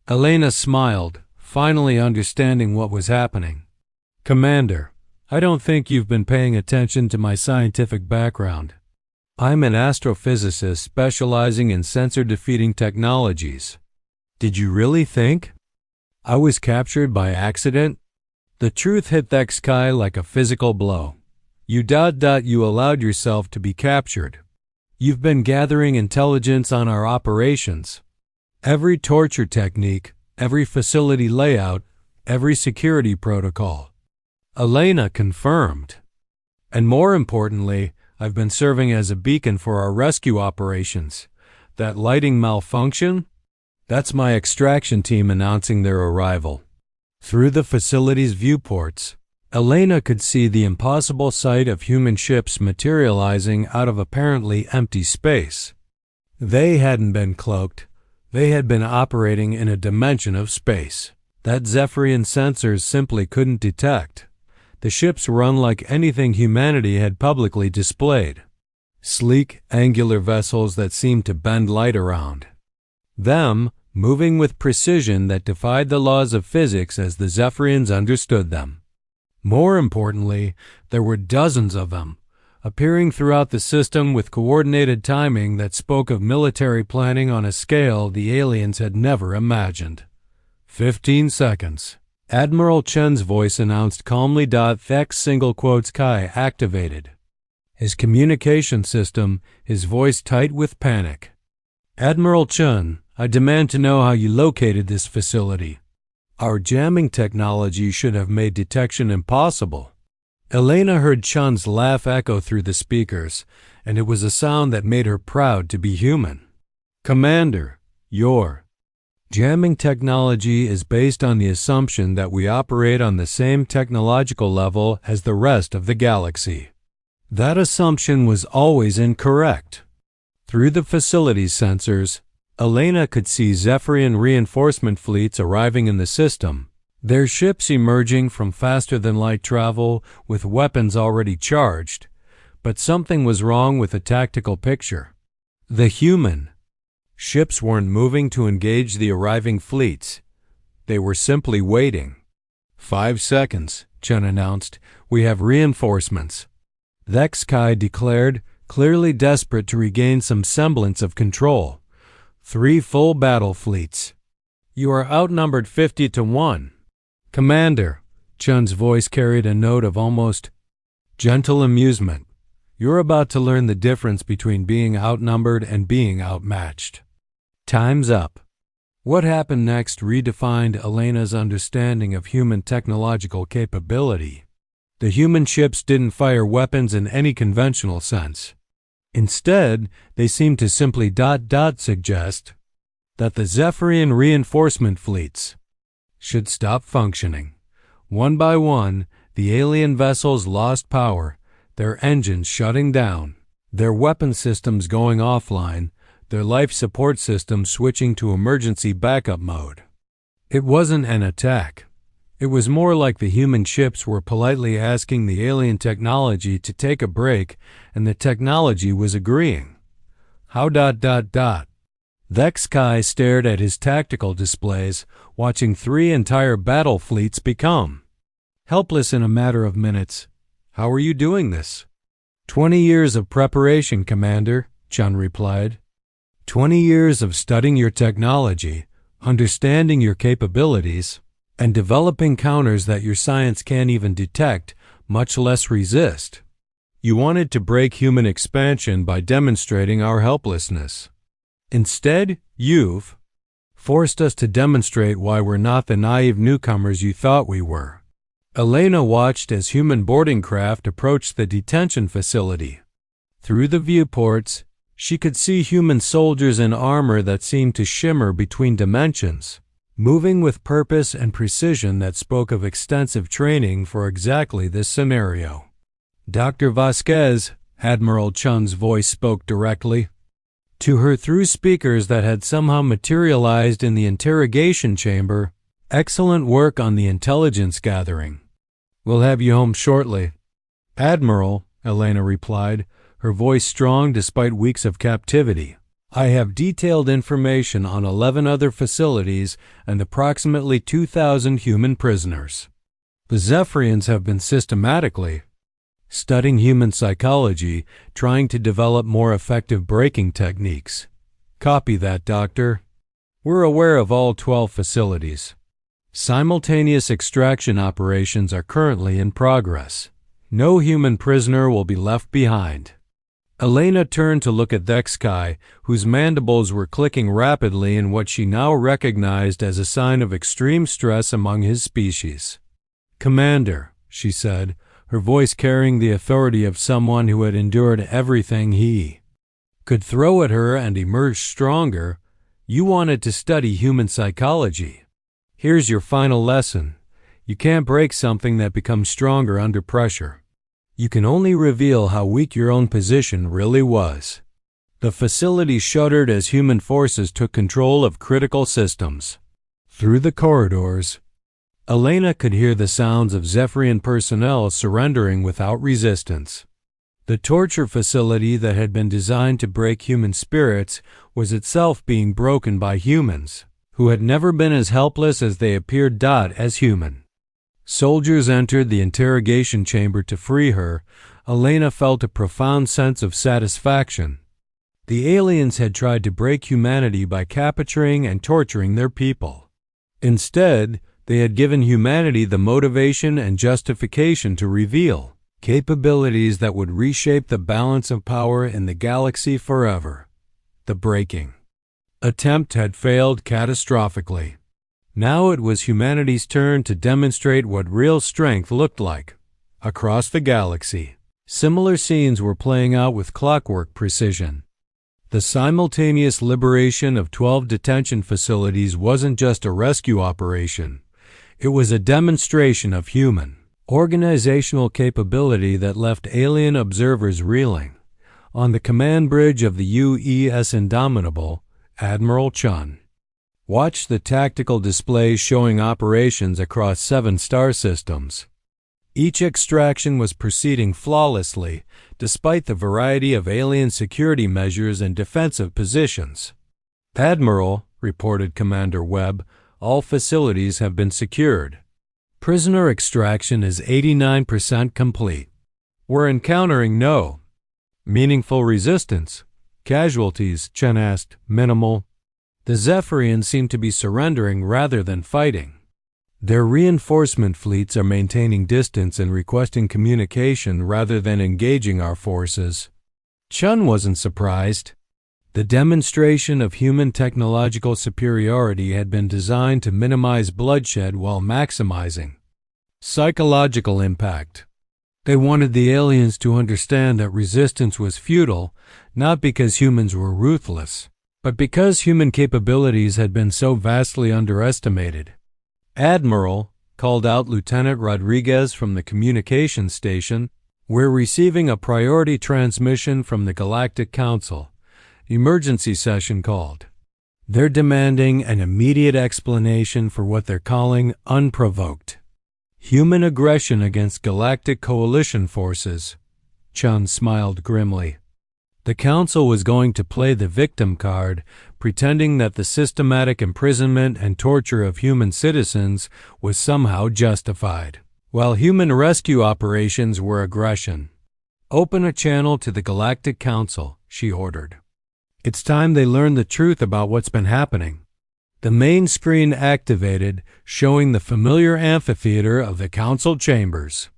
Elena smiled, finally understanding what was happening. Commander, I don't think you've been paying attention to my scientific background. I'm an astrophysicist specializing in sensor-defeating technologies. Did you really think I was captured by accident? The truth hit Thexkai like a physical blow. You allowed yourself to be captured. You've been gathering intelligence on our operations. Every torture technique, every facility layout, every security protocol. Elena confirmed. And more importantly, I've been serving as a beacon for our rescue operations. That lighting malfunction? That's my extraction team announcing their arrival. Through the facility's viewports, Elena could see the impossible sight of human ships materializing out of apparently empty space. They hadn't been cloaked. They had been operating in a dimension of space that Zephyrian sensors simply couldn't detect. The ships were unlike anything humanity had publicly displayed. Sleek, angular vessels that seemed to bend light around. Them, moving with precision that defied the laws of physics as the Zephyrians understood them. More importantly, there were dozens of them, appearing throughout the system with coordinated timing that spoke of military planning on a scale the aliens had never imagined. 15 seconds. Admiral Chun's voice announced calmly. Thex single quotes Kai activated. His communication system, his voice tight with panic. Admiral Chun, I demand to know how you located this facility. Our jamming technology should have made detection impossible. Elena heard Chun's laugh echo through the speakers, and it was a sound that made her proud to be human. Commander, your jamming technology is based on the assumption that we operate on the same technological level as the rest of the galaxy. That assumption was always incorrect. Through the facility's sensors, Elena could see Zephyrian reinforcement fleets arriving in the system, their ships emerging from faster-than-light travel with weapons already charged. But something was wrong with the tactical picture. The human ships weren't moving to engage the arriving fleets. They were simply waiting. 5 seconds, Chun announced. We have reinforcements. Thexkai declared, clearly desperate to regain some semblance of control. 3 full battle fleets. You are outnumbered 50-1. Commander, Chun's voice carried a note of almost gentle amusement. You're about to learn the difference between being outnumbered and being outmatched. Time's up. What happened next redefined Elena's understanding of human technological capability. The human ships didn't fire weapons in any conventional sense. Instead, they seemed to simply suggest that the Zephyrian reinforcement fleets should stop functioning. One by one, the alien vessels lost power, their engines shutting down, their weapon systems going offline, their life support systems switching to emergency backup mode. It wasn't an attack. It was more like the human ships were politely asking the alien technology to take a break, and the technology was agreeing. How? Thexkai stared at his tactical displays, watching 3 entire battle fleets become helpless in a matter of minutes. How are you doing this? 20 years of preparation, Commander, Chun replied. 20 years of studying your technology, understanding your capabilities, and developing counters that your science can't even detect, much less resist. You wanted to break human expansion by demonstrating our helplessness. Instead, you've forced us to demonstrate why we're not the naive newcomers you thought we were. Elena watched as human boarding craft approached the detention facility. Through the viewports, she could see human soldiers in armor that seemed to shimmer between dimensions, moving with purpose and precision that spoke of extensive training for exactly this scenario. Dr. Vasquez, Admiral Chun's voice spoke directly to her through speakers that had somehow materialized in the interrogation chamber. Excellent work on the intelligence gathering. We'll have you home shortly. Admiral, Elena replied, her voice strong despite weeks of captivity. I have detailed information on 11 other facilities and approximately 2,000 human prisoners. The Zephyrians have been systematically studying human psychology, trying to develop more effective braking techniques. Copy that, Doctor. We're aware of all 12 facilities. Simultaneous extraction operations are currently in progress. No human prisoner will be left behind. Elena turned to look at Thexkai, whose mandibles were clicking rapidly in what she now recognized as a sign of extreme stress among his species. Commander, she said, her voice carrying the authority of someone who had endured everything he could throw at her and emerge stronger, you wanted to study human psychology. Here's your final lesson. You can't break something that becomes stronger under pressure. You can only reveal how weak your own position really was. The facility shuddered as human forces took control of critical systems. Through the corridors, Elena could hear the sounds of Zephyrian personnel surrendering without resistance. The torture facility that had been designed to break human spirits was itself being broken by humans, who had never been as helpless as they appeared as human. Soldiers entered the interrogation chamber to free her. Elena felt a profound sense of satisfaction. The aliens had tried to break humanity by capturing and torturing their people. Instead, they had given humanity the motivation and justification to reveal capabilities that would reshape the balance of power in the galaxy forever. The breaking attempt had failed catastrophically. Now it was humanity's turn to demonstrate what real strength looked like. Across the galaxy, similar scenes were playing out with clockwork precision. The simultaneous liberation of 12 detention facilities wasn't just a rescue operation. It was a demonstration of human, organizational capability that left alien observers reeling. On the command bridge of the UES Indomitable, Admiral Chun watched the tactical displays showing operations across 7 star systems. Each extraction was proceeding flawlessly, despite the variety of alien security measures and defensive positions. Admiral, reported Commander Webb, all facilities have been secured. Prisoner extraction is 89% complete. We're encountering no meaningful resistance. Casualties, Chen asked, minimal. The Zephyrians seem to be surrendering rather than fighting. Their reinforcement fleets are maintaining distance and requesting communication rather than engaging our forces. Chun wasn't surprised. The demonstration of human technological superiority had been designed to minimize bloodshed while maximizing psychological impact. They wanted the aliens to understand that resistance was futile, not because humans were ruthless, but because human capabilities had been so vastly underestimated. "Admiral," called out Lieutenant Rodriguez from the communications station, "we're receiving a priority transmission from the Galactic Council. Emergency session called. They're demanding an immediate explanation for what they're calling unprovoked human aggression against Galactic Coalition forces." Chun smiled grimly. The Council was going to play the victim card, pretending that the systematic imprisonment and torture of human citizens was somehow justified, while human rescue operations were aggression. "Open a channel to the Galactic Council," she ordered. "It's time they learned the truth about what's been happening." The main screen activated, showing the familiar amphitheater of the council chambers.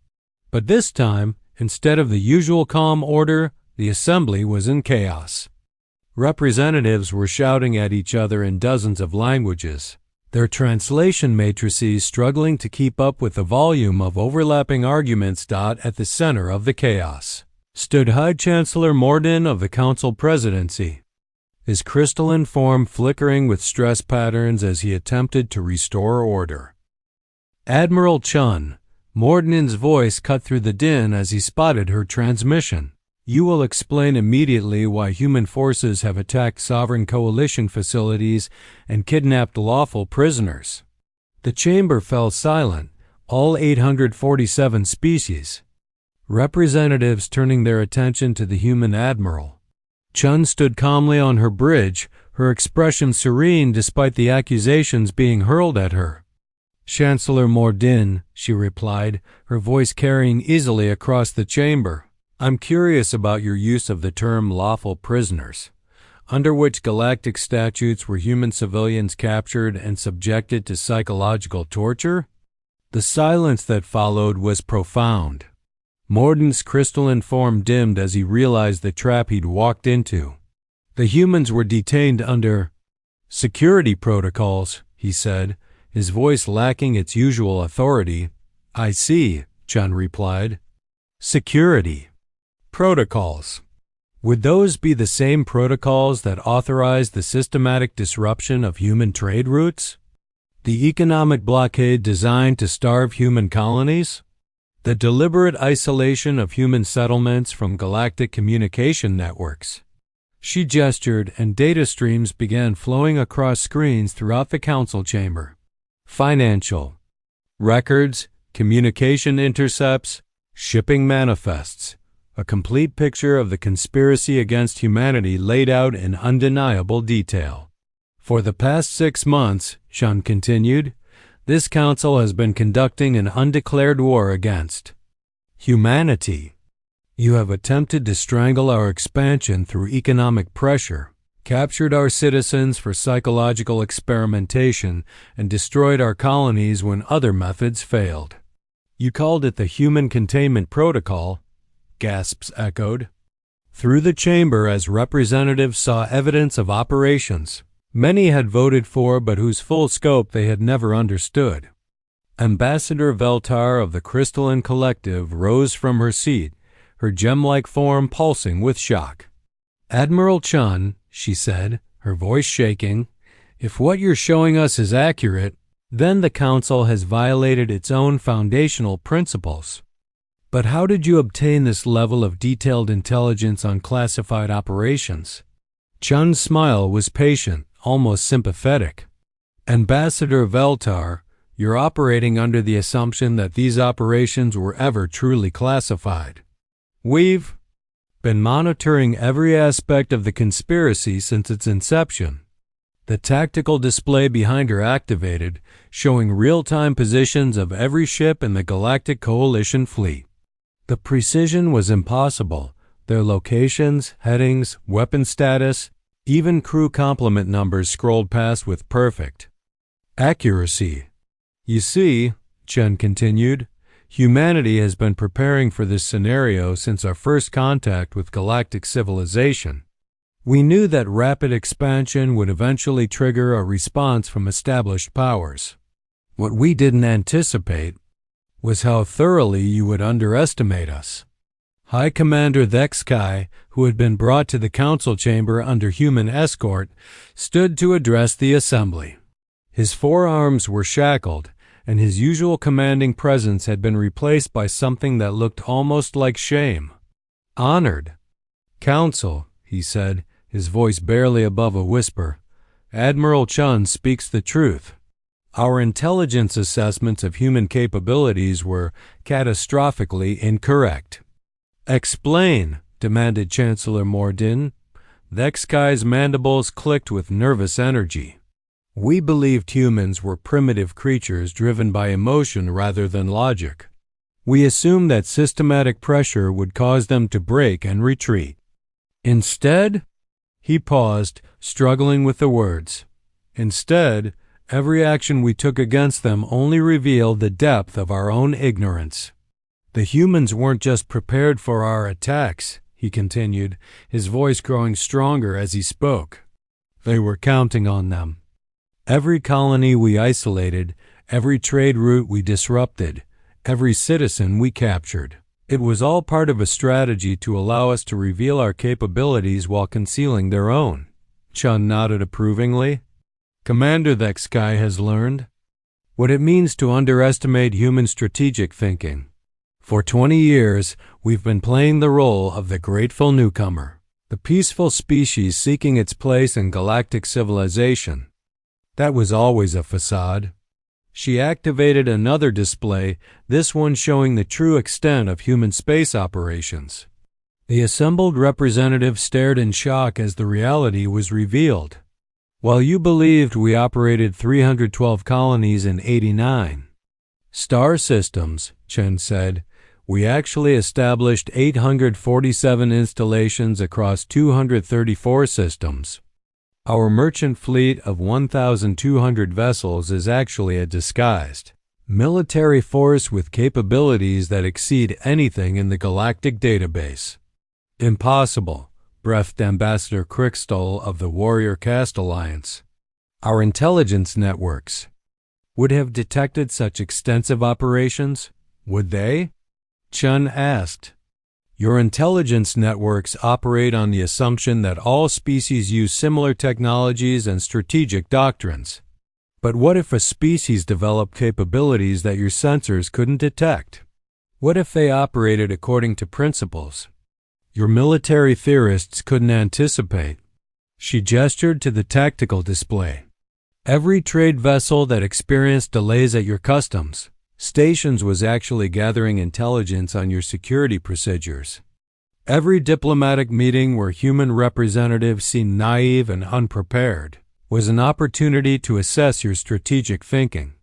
But this time, instead of the usual calm order, the assembly was in chaos. Representatives were shouting at each other in dozens of languages, their translation matrices struggling to keep up with the volume of overlapping arguments. At the center of the chaos stood High Chancellor Morden of the Council Presidency, his crystalline form flickering with stress patterns as he attempted to restore order. "Admiral Chun," Morden's voice cut through the din as he spotted her transmission. "You will explain immediately why human forces have attacked sovereign coalition facilities and kidnapped lawful prisoners." The chamber fell silent, all 847 species, representatives turning their attention to the human admiral. Chun stood calmly on her bridge, her expression serene despite the accusations being hurled at her. "Chancellor Morden," she replied, her voice carrying easily across the chamber, "I'm curious about your use of the term lawful prisoners. Under which galactic statutes were human civilians captured and subjected to psychological torture?" The silence that followed was profound. Morden's crystalline form dimmed as he realized the trap he'd walked into. "The humans were detained under security protocols," he said, his voice lacking its usual authority. "I see," Chun replied. "Security protocols. Would those be the same protocols that authorized the systematic disruption of human trade routes? The economic blockade designed to starve human colonies? The deliberate isolation of human settlements from galactic communication networks?" She gestured, and data streams began flowing across screens throughout the council chamber. Financial records, communication intercepts, shipping manifests, a complete picture of the conspiracy against humanity laid out in undeniable detail. "For the past 6 months," Chun continued, "this council has been conducting an undeclared war against humanity. You have attempted to strangle our expansion through economic pressure, captured our citizens for psychological experimentation, and destroyed our colonies when other methods failed. You called it the Human Containment Protocol," gasps echoed. Through the chamber as representatives saw evidence of operations many had voted for but whose full scope they had never understood. Ambassador Veltar of the Crystalline Collective rose from her seat, her gem-like form pulsing with shock. "Admiral Chun," she said, her voice shaking, "if what you're showing us is accurate, then the Council has violated its own foundational principles. But how did you obtain this level of detailed intelligence on classified operations?" Chun's smile was patient, almost sympathetic. "Ambassador Veltar, you're operating under the assumption that these operations were ever truly classified. We've been monitoring every aspect of the conspiracy since its inception." The tactical display behind her activated, showing real-time positions of every ship in the Galactic Coalition fleet. The precision was impossible. Their locations, headings, weapon status, even crew complement numbers scrolled past with perfect accuracy. "You see," Chen continued, "humanity has been preparing for this scenario since our first contact with galactic civilization. We knew that rapid expansion would eventually trigger a response from established powers. What we didn't anticipate was how thoroughly you would underestimate us. High Commander Thexkai, who had been brought to the council chamber under human escort, stood to address the assembly. His forearms were shackled, and his usual commanding presence had been replaced by something that looked almost like shame. "Honored Council," he said, his voice barely above a whisper, "Admiral Chun speaks the truth. Our intelligence assessments of human capabilities were catastrophically incorrect." "Explain," demanded Chancellor Mordin. Thexkai's mandibles clicked with nervous energy. "We believed humans were primitive creatures driven by emotion rather than logic. We assumed that systematic pressure would cause them to break and retreat. Instead," he paused, struggling with the words, "instead, every action we took against them only revealed the depth of our own ignorance. The humans weren't just prepared for our attacks," he continued, his voice growing stronger as he spoke. "They were counting on them. Every colony we isolated, every trade route we disrupted, every citizen we captured. It was all part of a strategy to allow us to reveal our capabilities while concealing their own." Chun nodded approvingly. "Commander Thexkai has learned what it means to underestimate human strategic thinking. For 20 years, we've been playing the role of the grateful newcomer, the peaceful species seeking its place in galactic civilization. That was always a facade." She activated another display, this one showing the true extent of human space operations. The assembled representatives stared in shock as the reality was revealed. "While you believed we operated 312 colonies in 89 star systems," Chen said, "we actually established 847 installations across 234 systems. Our merchant fleet of 1,200 vessels is actually a disguised military force with capabilities that exceed anything in the galactic database." "Impossible," breathed Ambassador Crickstall of the Warrior Caste Alliance. "Our intelligence networks would have detected such extensive operations, would they?" Chun asked. "Your intelligence networks operate on the assumption that all species use similar technologies and strategic doctrines. But what if a species developed capabilities that your sensors couldn't detect? What if they operated according to principles your military theorists couldn't anticipate?" She gestured to the tactical display. "Every trade vessel that experienced delays at your customs stations was actually gathering intelligence on your security procedures. Every diplomatic meeting where human representatives seemed naive and unprepared was an opportunity to assess your strategic thinking.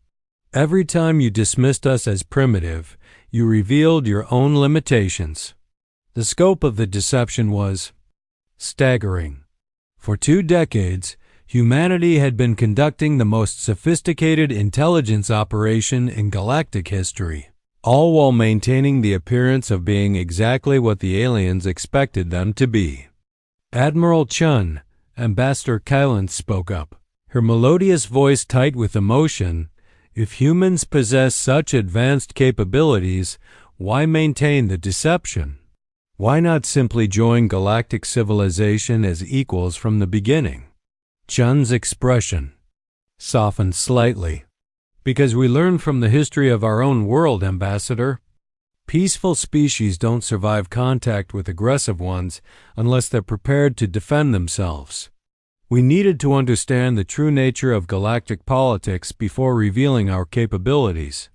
Every time you dismissed us as primitive, you revealed your own limitations. The scope of the deception was staggering. For 2 decades, humanity had been conducting the most sophisticated intelligence operation in galactic history, all while maintaining the appearance of being exactly what the aliens expected them to be." "Admiral Chun," Ambassador Kylan spoke up, her melodious voice tight with emotion, "if humans possess such advanced capabilities, why maintain the deception? Why not simply join galactic civilization as equals from the beginning?" Chun's expression softened slightly. "Because we learn from the history of our own world, Ambassador. Peaceful species don't survive contact with aggressive ones unless they're prepared to defend themselves. We needed to understand the true nature of galactic politics before revealing our capabilities."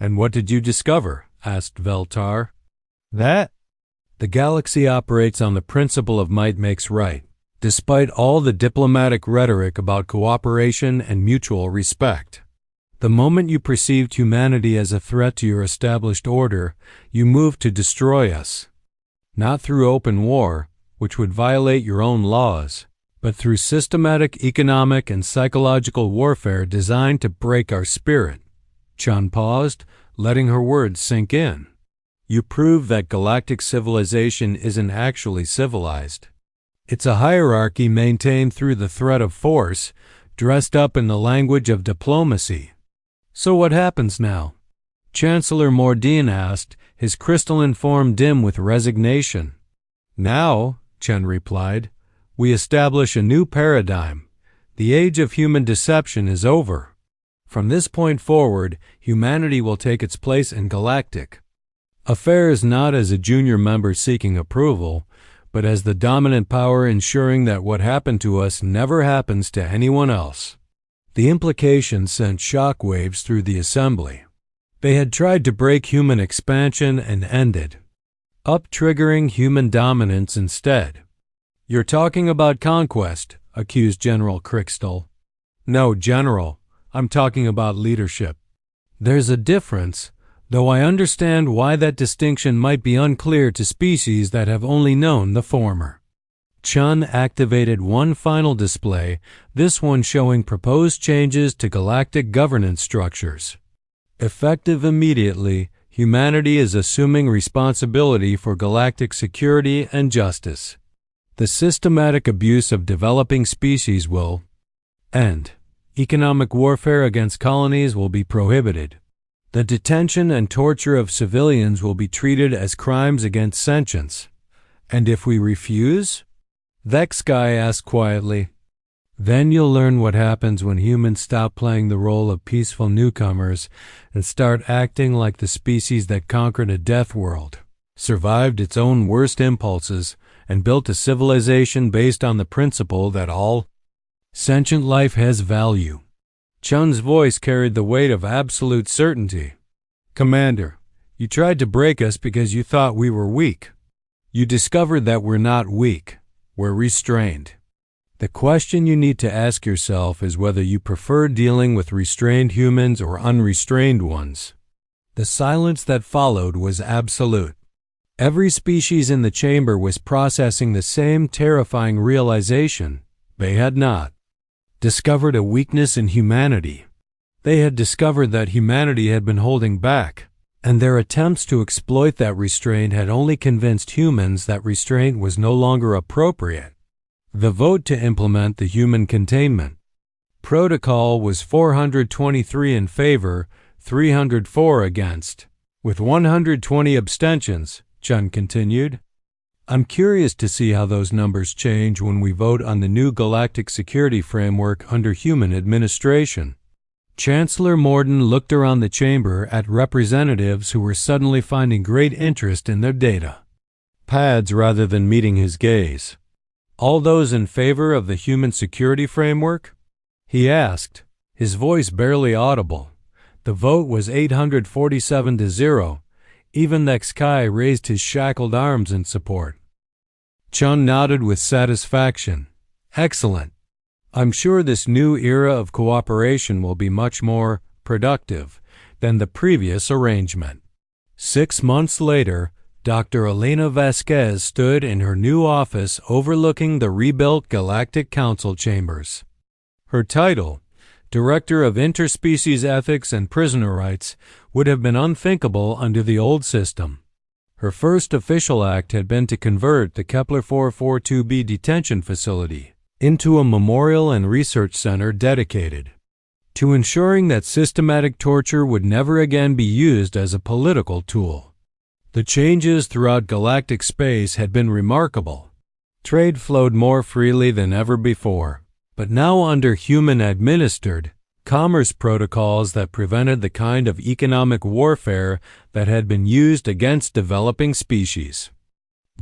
"And what did you discover?" asked Veltar. "That the galaxy operates on the principle of might makes right. Despite all the diplomatic rhetoric about cooperation and mutual respect. The moment you perceived humanity as a threat to your established order, you moved to destroy us. Not through open war, which would violate your own laws, but through systematic economic and psychological warfare designed to break our spirit." Chun paused, letting her words sink in. "You proved that galactic civilization isn't actually civilized. It's a hierarchy maintained through the threat of force, dressed up in the language of diplomacy. So what happens now? Chancellor Mordine asked, his crystalline form dim with resignation. Now, Chen replied, we establish a new paradigm. The age of human deception is over. From this point forward, humanity will take its place in galactic affairs not as a junior member seeking approval, but as the dominant power ensuring that what happened to us never happens to anyone else. The implication sent shockwaves through the assembly. They had tried to break human expansion and ended up triggering human dominance instead. You're talking about conquest, accused General Crystal. No, General, I'm talking about leadership. There's a difference, though I understand why that distinction might be unclear to species that have only known the former. Chun activated one final display, this one showing proposed changes to galactic governance structures. Effective immediately, humanity is assuming responsibility for galactic security and justice. The systematic abuse of developing species will end. Economic warfare against colonies will be prohibited. The detention and torture of civilians will be treated as crimes against sentience. And if we refuse? Vexkai asked quietly. Then you'll learn what happens when humans stop playing the role of peaceful newcomers and start acting like the species that conquered a death world, survived its own worst impulses, and built a civilization based on the principle that all sentient life has value. Chun's voice carried the weight of absolute certainty. Commander, you tried to break us because you thought we were weak. You discovered that we're not weak. We're restrained. The question you need to ask yourself is whether you prefer dealing with restrained humans or unrestrained ones. The silence that followed was absolute. Every species in the chamber was processing the same terrifying realization. They had not discovered a weakness in humanity. They had discovered that humanity had been holding back, and their attempts to exploit that restraint had only convinced humans that restraint was no longer appropriate. The vote to implement the human containment protocol was 423 in favor, 304 against, with 120 abstentions, Chun continued. I'm curious to see how those numbers change when we vote on the new galactic security framework under human administration. Chancellor Morden looked around the chamber at representatives who were suddenly finding great interest in their data pads rather than meeting his gaze. All those in favor of the human security framework? He asked, his voice barely audible. The vote was 847-0. Even Nexkai raised his shackled arms in support. Chun nodded with satisfaction. Excellent. I'm sure this new era of cooperation will be much more productive than the previous arrangement. 6 months later, Dr. Elena Vasquez stood in her new office overlooking the rebuilt Galactic Council chambers. Her title, Director of Interspecies Ethics and Prisoner Rights, would have been unthinkable under the old system. Her first official act had been to convert the Kepler 442b detention facility into a memorial and research center dedicated to ensuring that systematic torture would never again be used as a political tool. The changes throughout galactic space had been remarkable. Trade flowed more freely than ever before, but now under human-administered commerce protocols that prevented the kind of economic warfare that had been used against developing species.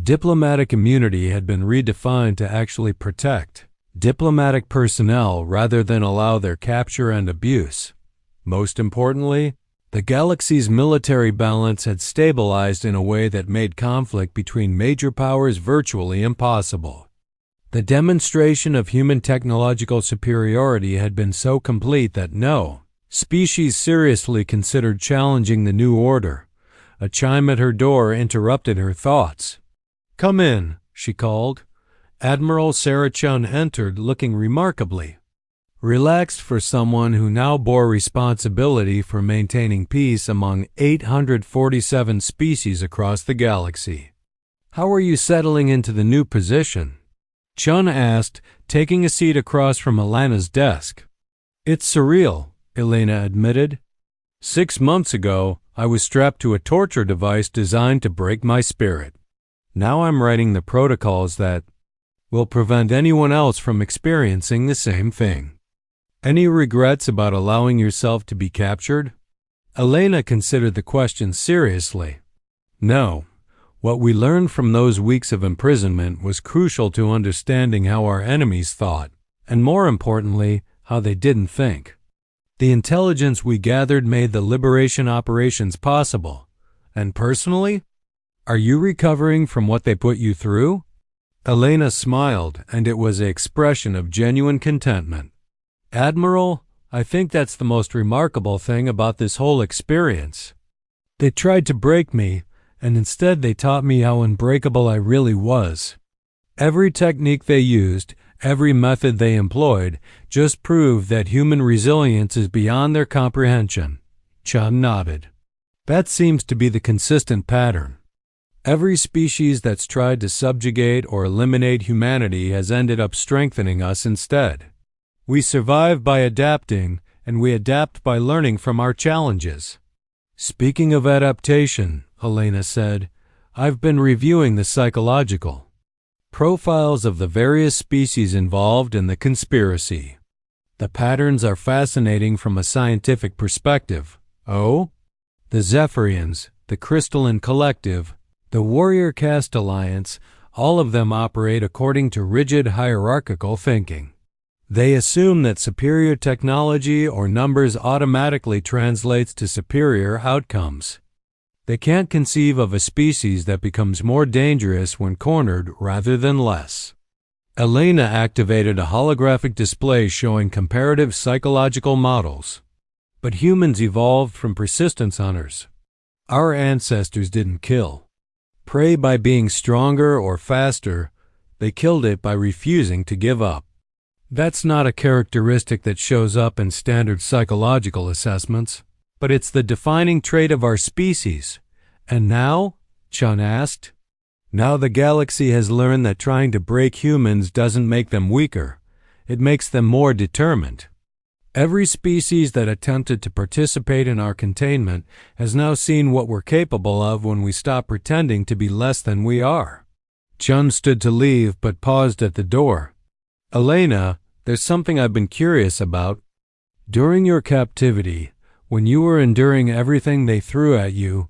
Diplomatic immunity had been redefined to actually protect diplomatic personnel rather than allow their capture and abuse. Most importantly, the galaxy's military balance had stabilized in a way that made conflict between major powers virtually impossible. The demonstration of human technological superiority had been so complete that no species seriously considered challenging the new order. A chime at her door interrupted her thoughts. "Come in," she called. Admiral Sarah Chun entered, looking remarkably relaxed for someone who now bore responsibility for maintaining peace among 847 species across the galaxy. "How are you settling into the new position?" Chun asked, taking a seat across from Elena's desk. It's surreal, Elena admitted. 6 months ago, I was strapped to a torture device designed to break my spirit. Now I'm writing the protocols that will prevent anyone else from experiencing the same thing. Any regrets about allowing yourself to be captured? Elena considered the question seriously. No. What we learned from those weeks of imprisonment was crucial to understanding how our enemies thought, and more importantly, how they didn't think. The intelligence we gathered made the liberation operations possible. And personally, are you recovering from what they put you through? Elena smiled, and it was an expression of genuine contentment. Admiral, I think that's the most remarkable thing about this whole experience. They tried to break me, and instead they taught me how unbreakable I really was. Every technique they used, every method they employed, just proved that human resilience is beyond their comprehension. Chun nodded. That seems to be the consistent pattern. Every species that's tried to subjugate or eliminate humanity has ended up strengthening us instead. We survive by adapting, and we adapt by learning from our challenges. Speaking of adaptation, Elena said, I've been reviewing the psychological profiles of the various species involved in the conspiracy. The patterns are fascinating from a scientific perspective. Oh? The Zephyrians, the Crystalline Collective, the Warrior Caste Alliance, all of them operate according to rigid hierarchical thinking. They assume that superior technology or numbers automatically translates to superior outcomes. They can't conceive of a species that becomes more dangerous when cornered rather than less. Elena activated a holographic display showing comparative psychological models. But humans evolved from persistence hunters. Our ancestors didn't kill prey by being stronger or faster. They killed it by refusing to give up. That's not a characteristic that shows up in standard psychological assessments, but it's the defining trait of our species. And now? Chun asked. Now the galaxy has learned that trying to break humans doesn't make them weaker. It makes them more determined. Every species that attempted to participate in our containment has now seen what we're capable of when we stop pretending to be less than we are. Chun stood to leave but paused at the door. Elena, there's something I've been curious about. During your captivity, when you were enduring everything they threw at you,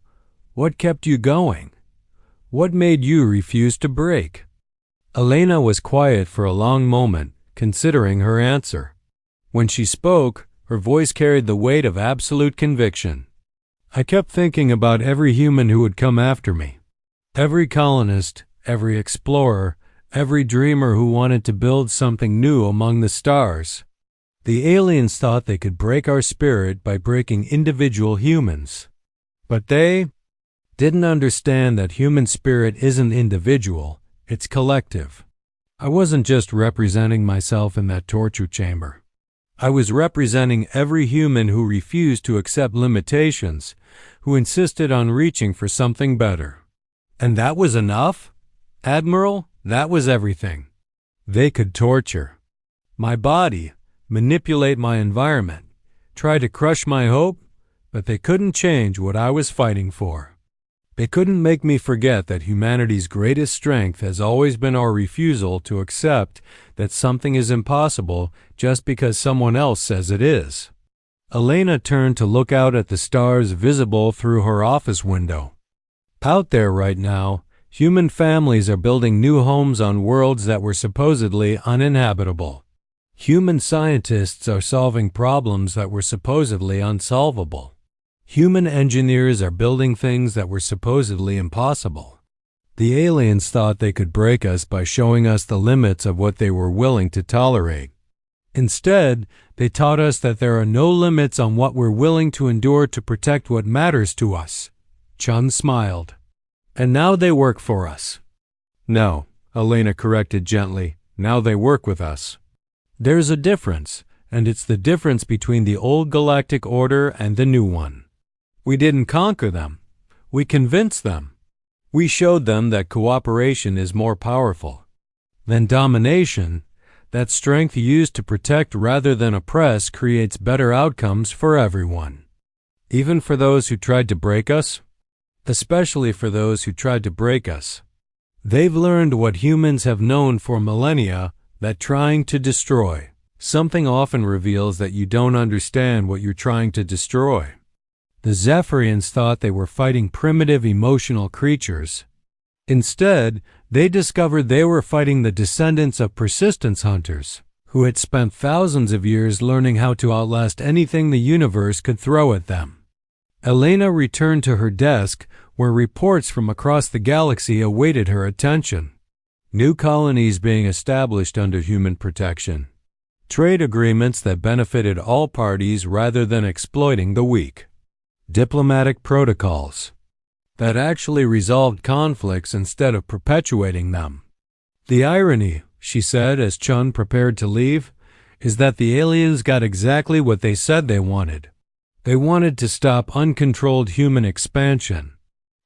what kept you going? What made you refuse to break? Elena was quiet for a long moment, considering her answer. When she spoke, her voice carried the weight of absolute conviction. I kept thinking about every human who would come after me. Every colonist, every explorer, every dreamer who wanted to build something new among the stars. The aliens thought they could break our spirit by breaking individual humans. But they didn't understand that human spirit isn't individual, it's collective. I wasn't just representing myself in that torture chamber. I was representing every human who refused to accept limitations, who insisted on reaching for something better. And that was enough? Admiral, that was everything. They could torture my body, manipulate my environment, try to crush my hope, but they couldn't change what I was fighting for. They couldn't make me forget that humanity's greatest strength has always been our refusal to accept that something is impossible just because someone else says it is. Elena turned to look out at the stars visible through her office window. Out there right now, human families are building new homes on worlds that were supposedly uninhabitable. Human scientists are solving problems that were supposedly unsolvable. Human engineers are building things that were supposedly impossible. The aliens thought they could break us by showing us the limits of what they were willing to tolerate. Instead, they taught us that there are no limits on what we're willing to endure to protect what matters to us. Chun smiled. And now they work for us. No, Elena corrected gently. Now they work with us. There's a difference, and it's the difference between the old galactic order and the new one. We didn't conquer them. We convinced them. We showed them that cooperation is more powerful. Then domination, that strength used to protect rather than oppress, creates better outcomes for everyone. Even for those who tried to break us? Especially for those who tried to break us. They've learned what humans have known for millennia, that trying to destroy something often reveals that you don't understand what you're trying to destroy. The Zephyrians thought they were fighting primitive emotional creatures. Instead, they discovered they were fighting the descendants of persistence hunters, who had spent thousands of years learning how to outlast anything the universe could throw at them. Elena returned to her desk, where reports from across the galaxy awaited her attention. New colonies being established under human protection. Trade agreements that benefited all parties rather than exploiting the weak. Diplomatic protocols that actually resolved conflicts instead of perpetuating them. The irony, she said as Chun prepared to leave, is that the aliens got exactly what they said they wanted. They wanted to stop uncontrolled human expansion.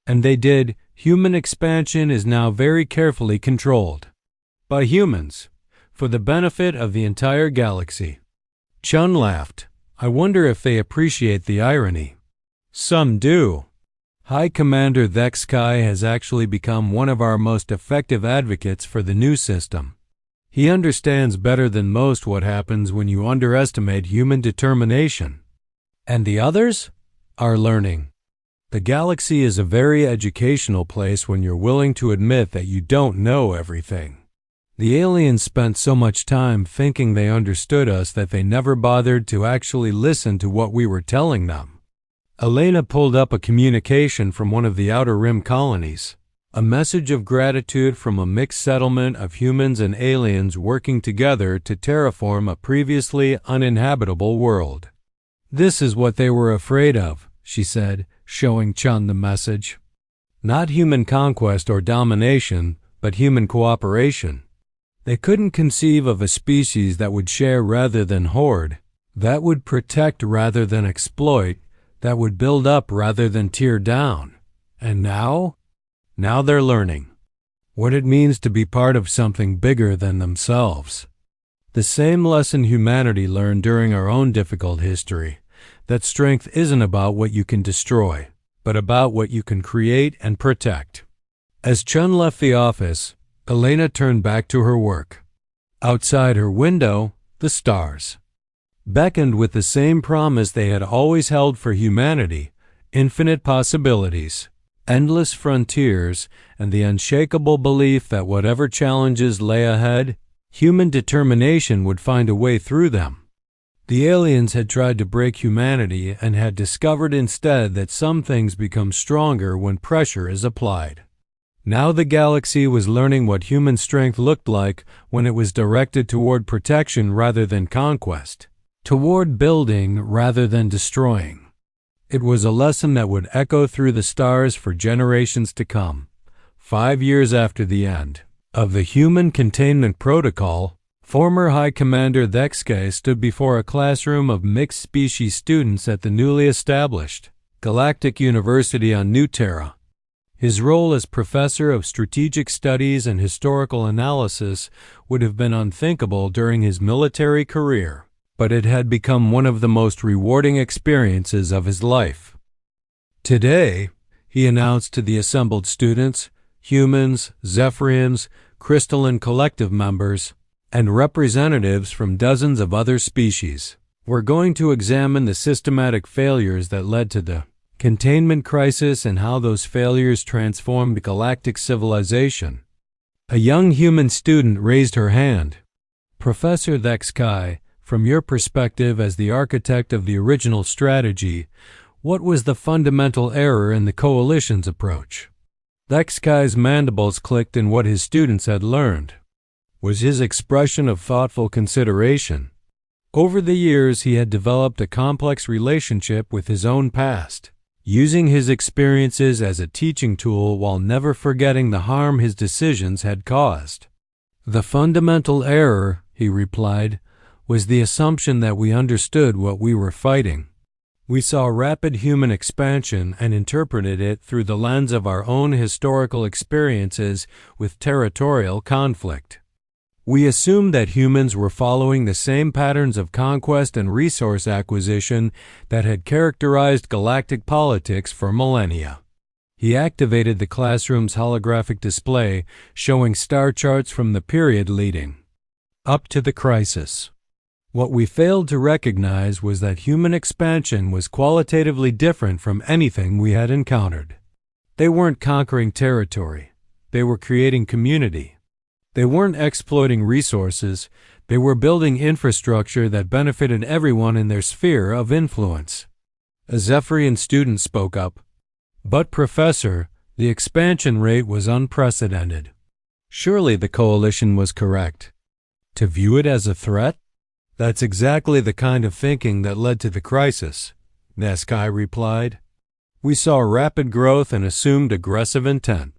And they did. Human expansion is now very carefully controlled. By humans, for the benefit of the entire galaxy. Chun laughed. I wonder if they appreciate the irony. Some do. High Commander Thexkai has actually become one of our most effective advocates for the new system. He understands better than most what happens when you underestimate human determination. And the others are learning. The galaxy is a very educational place when you're willing to admit that you don't know everything. The aliens spent so much time thinking they understood us that they never bothered to actually listen to what we were telling them. Elena pulled up a communication from one of the Outer Rim colonies, a message of gratitude from a mixed settlement of humans and aliens working together to terraform a previously uninhabitable world. This is what they were afraid of, she said, showing Chun the message. Not human conquest or domination, but human cooperation. They couldn't conceive of a species that would share rather than hoard, that would protect rather than exploit, that would build up rather than tear down. And now? Now they're learning what it means to be part of something bigger than themselves. The same lesson humanity learned during our own difficult history, that strength isn't about what you can destroy, but about what you can create and protect. As Chun left the office, Elena turned back to her work. Outside her window, the stars beckoned with the same promise they had always held for humanity: infinite possibilities, endless frontiers, and the unshakable belief that whatever challenges lay ahead, human determination would find a way through them. The aliens had tried to break humanity and had discovered instead that some things become stronger when pressure is applied. Now the galaxy was learning what human strength looked like when it was directed toward protection rather than conquest, toward building rather than destroying. It was a lesson that would echo through the stars for generations to come. 5 years after the end of the Human Containment Protocol, former High Commander Thexkai stood before a classroom of mixed-species students at the newly established Galactic University on New Terra. His role as Professor of Strategic Studies and Historical Analysis would have been unthinkable during his military career, but it had become one of the most rewarding experiences of his life. Today, he announced to the assembled students, humans, Zephyrians, Crystalline Collective members, and representatives from dozens of other species, we're going to examine the systematic failures that led to the containment crisis and how those failures transformed galactic civilization. A young human student raised her hand. Professor Thexkai, from your perspective as the architect of the original strategy, what was the fundamental error in the coalition's approach? Thexkai's mandibles clicked in what his students had learned. Was his expression of thoughtful consideration. Over the years, he had developed a complex relationship with his own past, using his experiences as a teaching tool while never forgetting the harm his decisions had caused. The fundamental error, he replied, was the assumption that we understood what we were fighting. We saw rapid human expansion and interpreted it through the lens of our own historical experiences with territorial conflict. We assumed that humans were following the same patterns of conquest and resource acquisition that had characterized galactic politics for millennia. He activated the classroom's holographic display, showing star charts from the period leading up to the crisis. What we failed to recognize was that human expansion was qualitatively different from anything we had encountered. They weren't conquering territory. They were creating community. They weren't exploiting resources. They were building infrastructure that benefited everyone in their sphere of influence. A Zephyrian student spoke up. "But, Professor, the expansion rate was unprecedented." Surely the coalition was correct. To view it as a threat? That's exactly the kind of thinking that led to the crisis, Neskai replied. We saw rapid growth and assumed aggressive intent.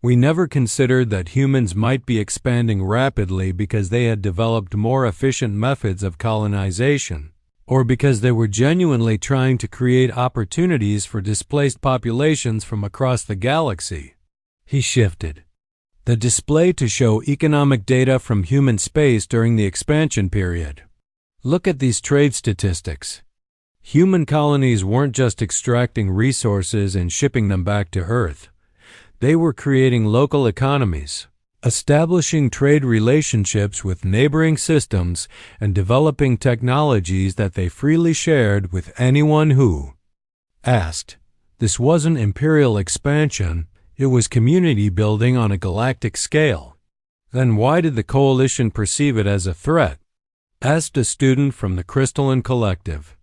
We never considered that humans might be expanding rapidly because they had developed more efficient methods of colonization, or because they were genuinely trying to create opportunities for displaced populations from across the galaxy. He shifted the display to show economic data from human space during the expansion period. Look at these trade statistics. Human colonies weren't just extracting resources and shipping them back to Earth. They were creating local economies, establishing trade relationships with neighboring systems, and developing technologies that they freely shared with anyone who asked. This wasn't imperial expansion, it was community building on a galactic scale. Then why did the coalition perceive it as a threat? Asked a student from the Crystalline Collective.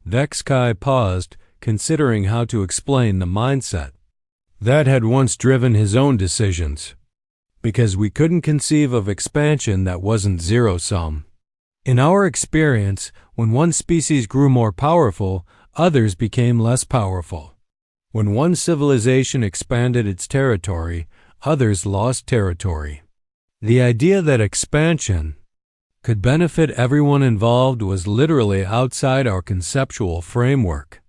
Vexkai paused, considering how to explain the mindset that had once driven his own decisions. Because we couldn't conceive of expansion that wasn't zero-sum. In our experience, when one species grew more powerful, others became less powerful. When one civilization expanded its territory, others lost territory. The idea that expansion could benefit everyone involved was literally outside our conceptual framework.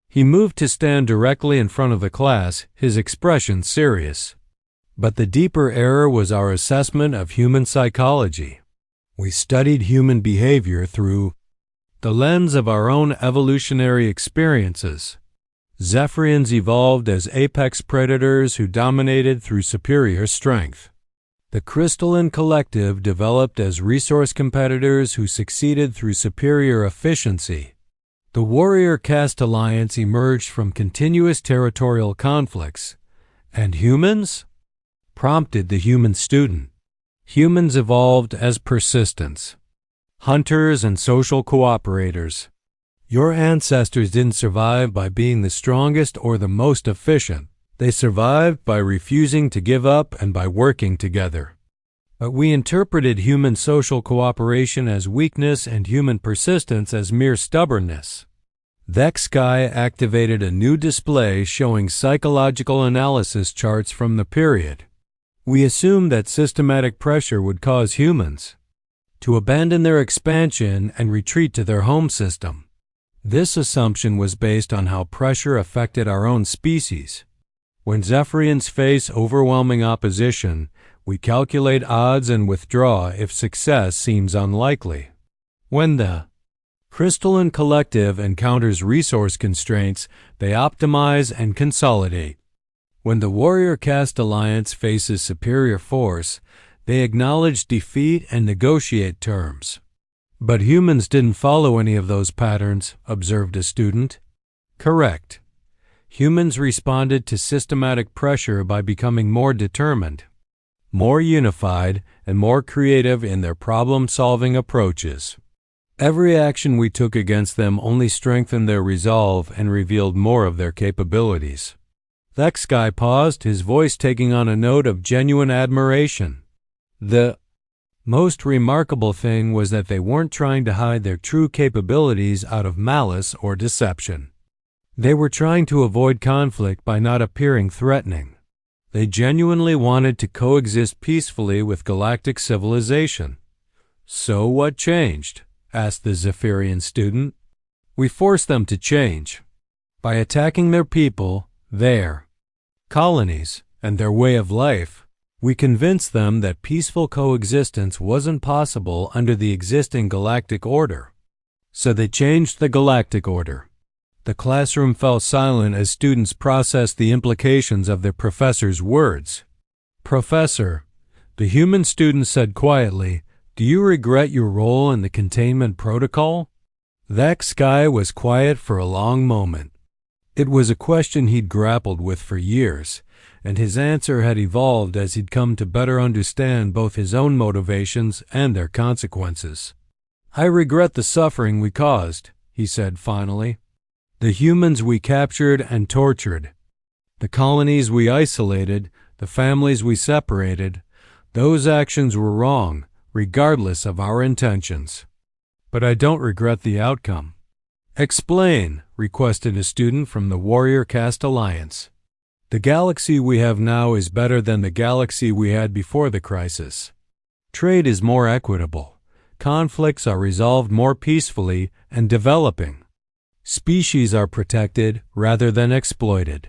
He moved to stand directly in front of the class, his expression serious. But the deeper error was our assessment of human psychology. We studied human behavior through the lens of our own evolutionary experiences. Zephyrians evolved as apex predators who dominated through superior strength. The Crystalline Collective developed as resource competitors who succeeded through superior efficiency. The Warrior Caste Alliance emerged from continuous territorial conflicts. And humans? Prompted the human student. Humans evolved as persistence. Hunters and social cooperators. Your ancestors didn't survive by being the strongest or the most efficient. They survived by refusing to give up and by working together. But we interpreted human social cooperation as weakness and human persistence as mere stubbornness. Vexkai activated a new display showing psychological analysis charts from the period. We assumed that systematic pressure would cause humans to abandon their expansion and retreat to their home system. This assumption was based on how pressure affected our own species. When Zephyrians face overwhelming opposition, we calculate odds and withdraw if success seems unlikely. When the Crystalline Collective encounters resource constraints, they optimize and consolidate. When the Warrior Caste Alliance faces superior force, they acknowledge defeat and negotiate terms. But humans didn't follow any of those patterns, observed a student. Correct. Humans responded to systematic pressure by becoming more determined, more unified, and more creative in their problem-solving approaches. Every action we took against them only strengthened their resolve and revealed more of their capabilities. Vexkai paused, his voice taking on a note of genuine admiration. The most remarkable thing was that they weren't trying to hide their true capabilities out of malice or deception. They were trying to avoid conflict by not appearing threatening. They genuinely wanted to coexist peacefully with galactic civilization. So what changed? Asked the Zephyrian student. We forced them to change. By attacking their people, their colonies, and their way of life, We convinced them that peaceful coexistence wasn't possible under the existing galactic order. So they changed the galactic order. The classroom fell silent as students processed the implications of their professor's words. "Professor," the human student said quietly, "do you regret your role in the containment protocol?" That Sky was quiet for a long moment. It was a question he'd grappled with for years, and his answer had evolved as he'd come to better understand both his own motivations and their consequences. "I regret the suffering we caused," he said finally. "The humans we captured and tortured. The colonies we isolated, the families we separated. Those actions were wrong, regardless of our intentions. But I don't regret the outcome." "Explain," requested a student from the Warrior Caste Alliance. "The galaxy we have now is better than the galaxy we had before the crisis. Trade is more equitable. Conflicts are resolved more peacefully and developing. Species are protected rather than exploited.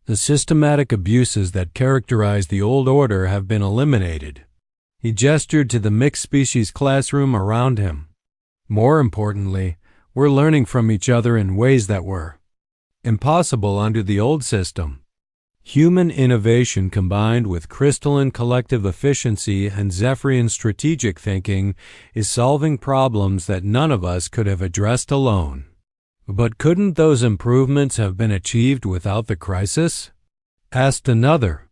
The systematic abuses that characterize the old order have been eliminated." He gestured to the mixed species classroom around him. "More importantly, we're learning from each other in ways that were impossible under the old system. Human innovation combined with crystalline collective efficiency and Zephyrian strategic thinking is solving problems that none of us could have addressed alone." "But couldn't those improvements have been achieved without the crisis?" asked another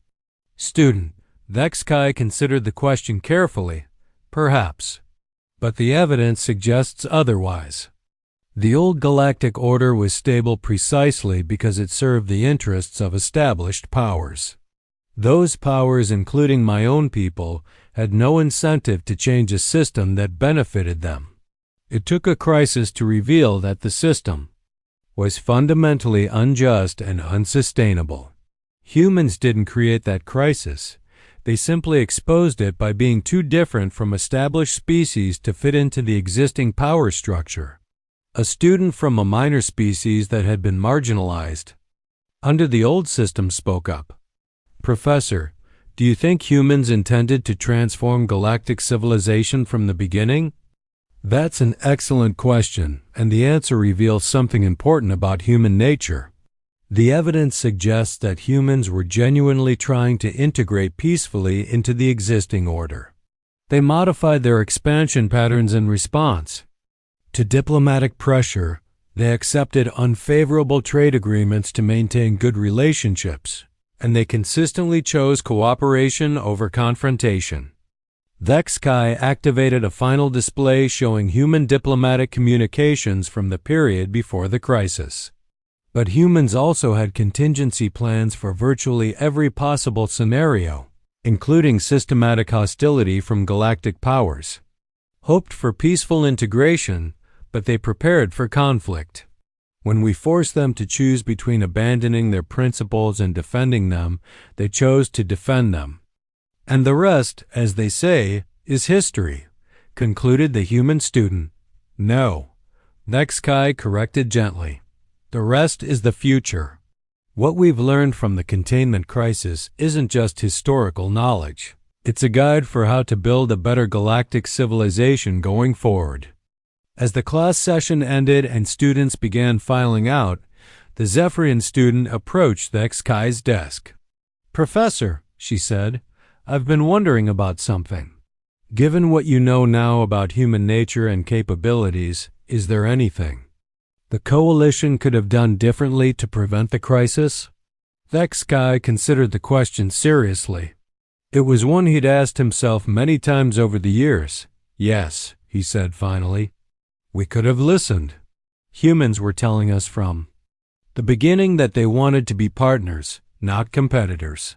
student. Vexkai considered the question carefully. "Perhaps. But the evidence suggests otherwise. The old galactic order was stable precisely because it served the interests of established powers. Those powers, including my own people, had no incentive to change a system that benefited them. It took a crisis to reveal that the system was fundamentally unjust and unsustainable. Humans didn't create that crisis. They simply exposed it by being too different from established species to fit into the existing power structure." A student from a minor species that had been marginalized under the old system spoke up. "Professor, do you think humans intended to transform galactic civilization from the beginning?" "That's an excellent question, and the answer reveals something important about human nature. The evidence suggests that humans were genuinely trying to integrate peacefully into the existing order. They modified their expansion patterns in response to diplomatic pressure. They accepted unfavorable trade agreements to maintain good relationships, and they consistently chose cooperation over confrontation. Vexkai activated a final display showing human diplomatic communications from the period before the crisis. But humans also had contingency plans for virtually every possible scenario, including systematic hostility from galactic powers. Hoped for peaceful integration, but they prepared for conflict. When we forced them to choose between abandoning their principles and defending them, they chose to defend them. And the rest, as they say, is history," concluded the human student. "No," Vexkai corrected gently. "The rest is the future. What we've learned from the containment crisis isn't just historical knowledge. It's a guide for how to build a better galactic civilization going forward." As the class session ended and students began filing out, the Zephyrian student approached Vexkai's desk. "Professor," she said, "I've been wondering about something. Given what you know now about human nature and capabilities, is there anything the Coalition could have done differently to prevent the crisis?" Vexkai considered the question seriously. It was one he'd asked himself many times over the years. "Yes," he said finally. "We could have listened. Humans were telling us from the beginning that they wanted to be partners, not competitors.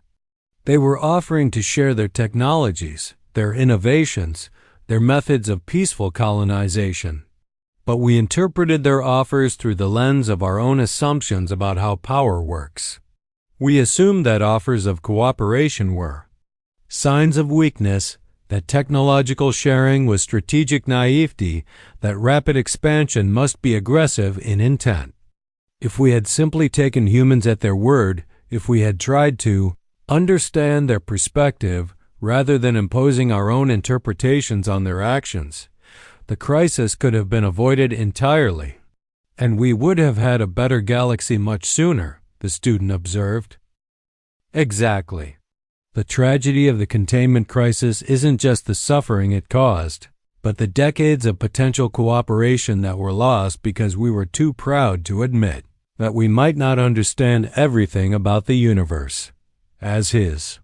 They were offering to share their technologies, their innovations, their methods of peaceful colonization. But we interpreted their offers through the lens of our own assumptions about how power works. We assumed that offers of cooperation were signs of weakness, that technological sharing was strategic naivety, that rapid expansion must be aggressive in intent. If we had simply taken humans at their word, if we had tried to understand their perspective, rather than imposing our own interpretations on their actions, the crisis could have been avoided entirely. And we would have had a better galaxy much sooner, the student observed. Exactly. The tragedy of the containment crisis isn't just the suffering it caused, but the decades of potential cooperation that were lost because we were too proud to admit that we might not understand everything about the universe. As his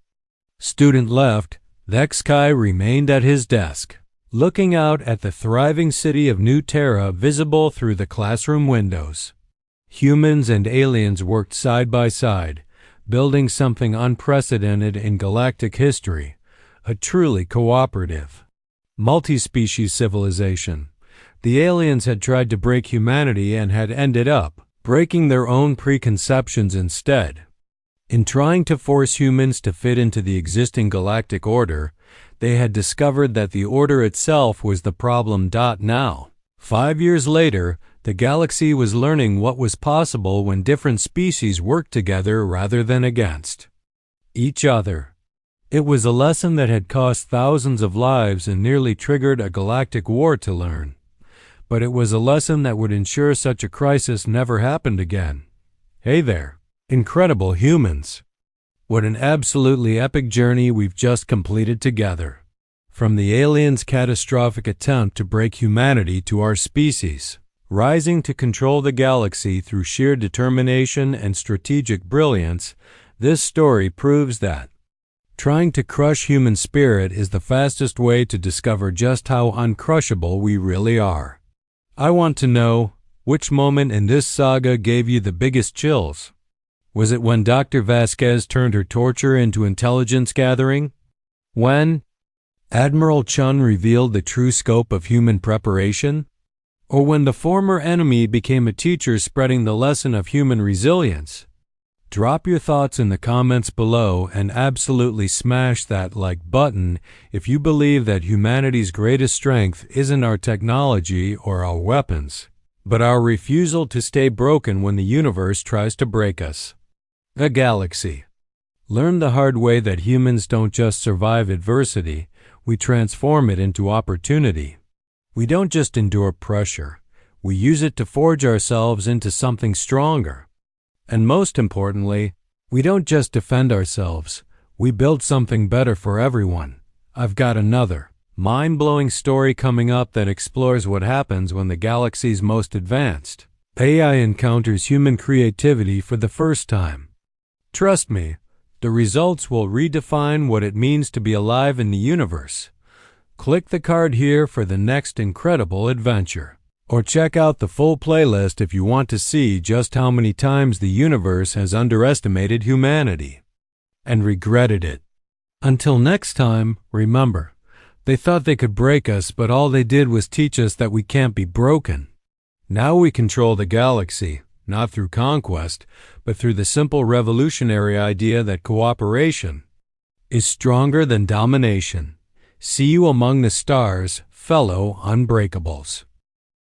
student left, Vexkai remained at his desk, looking out at the thriving city of New Terra visible through the classroom windows. Humans and aliens worked side by side, building something unprecedented in galactic history, a truly cooperative, multi-species civilization. The aliens had tried to break humanity and had ended up breaking their own preconceptions instead. In trying to force humans to fit into the existing galactic order, they had discovered that the order itself was the problem. Now, 5 years later, the galaxy was learning what was possible when different species worked together rather than against each other. It was a lesson that had cost thousands of lives and nearly triggered a galactic war to learn. But it was a lesson that would ensure such a crisis never happened again. Hey there, incredible humans. What an absolutely epic journey we've just completed together. From the aliens' catastrophic attempt to break humanity to our species, rising to control the galaxy through sheer determination and strategic brilliance, this story proves that trying to crush human spirit is the fastest way to discover just how uncrushable we really are. I want to know, which moment in this saga gave you the biggest chills? Was it when Dr. Vasquez turned her torture into intelligence gathering? When Admiral Chun revealed the true scope of human preparation? Or when the former enemy became a teacher spreading the lesson of human resilience? Drop your thoughts in the comments below and absolutely smash that like button if you believe that humanity's greatest strength isn't our technology or our weapons, but our refusal to stay broken when the universe tries to break us. The galaxy. Learn the hard way that humans don't just survive adversity, we transform it into opportunity. We don't just endure pressure, we use it to forge ourselves into something stronger. And most importantly, we don't just defend ourselves, we build something better for everyone. I've got another mind-blowing story coming up that explores what happens when the galaxy's most advanced AI encounters human creativity for the first time. Trust me, the results will redefine what it means to be alive in the universe. Click the card here for the next incredible adventure. Or check out the full playlist if you want to see just how many times the universe has underestimated humanity and regretted it. Until next time, remember, they thought they could break us, but all they did was teach us that we can't be broken. Now we control the galaxy, not through conquest, but through the simple revolutionary idea that cooperation is stronger than domination. See you among the stars, fellow unbreakables.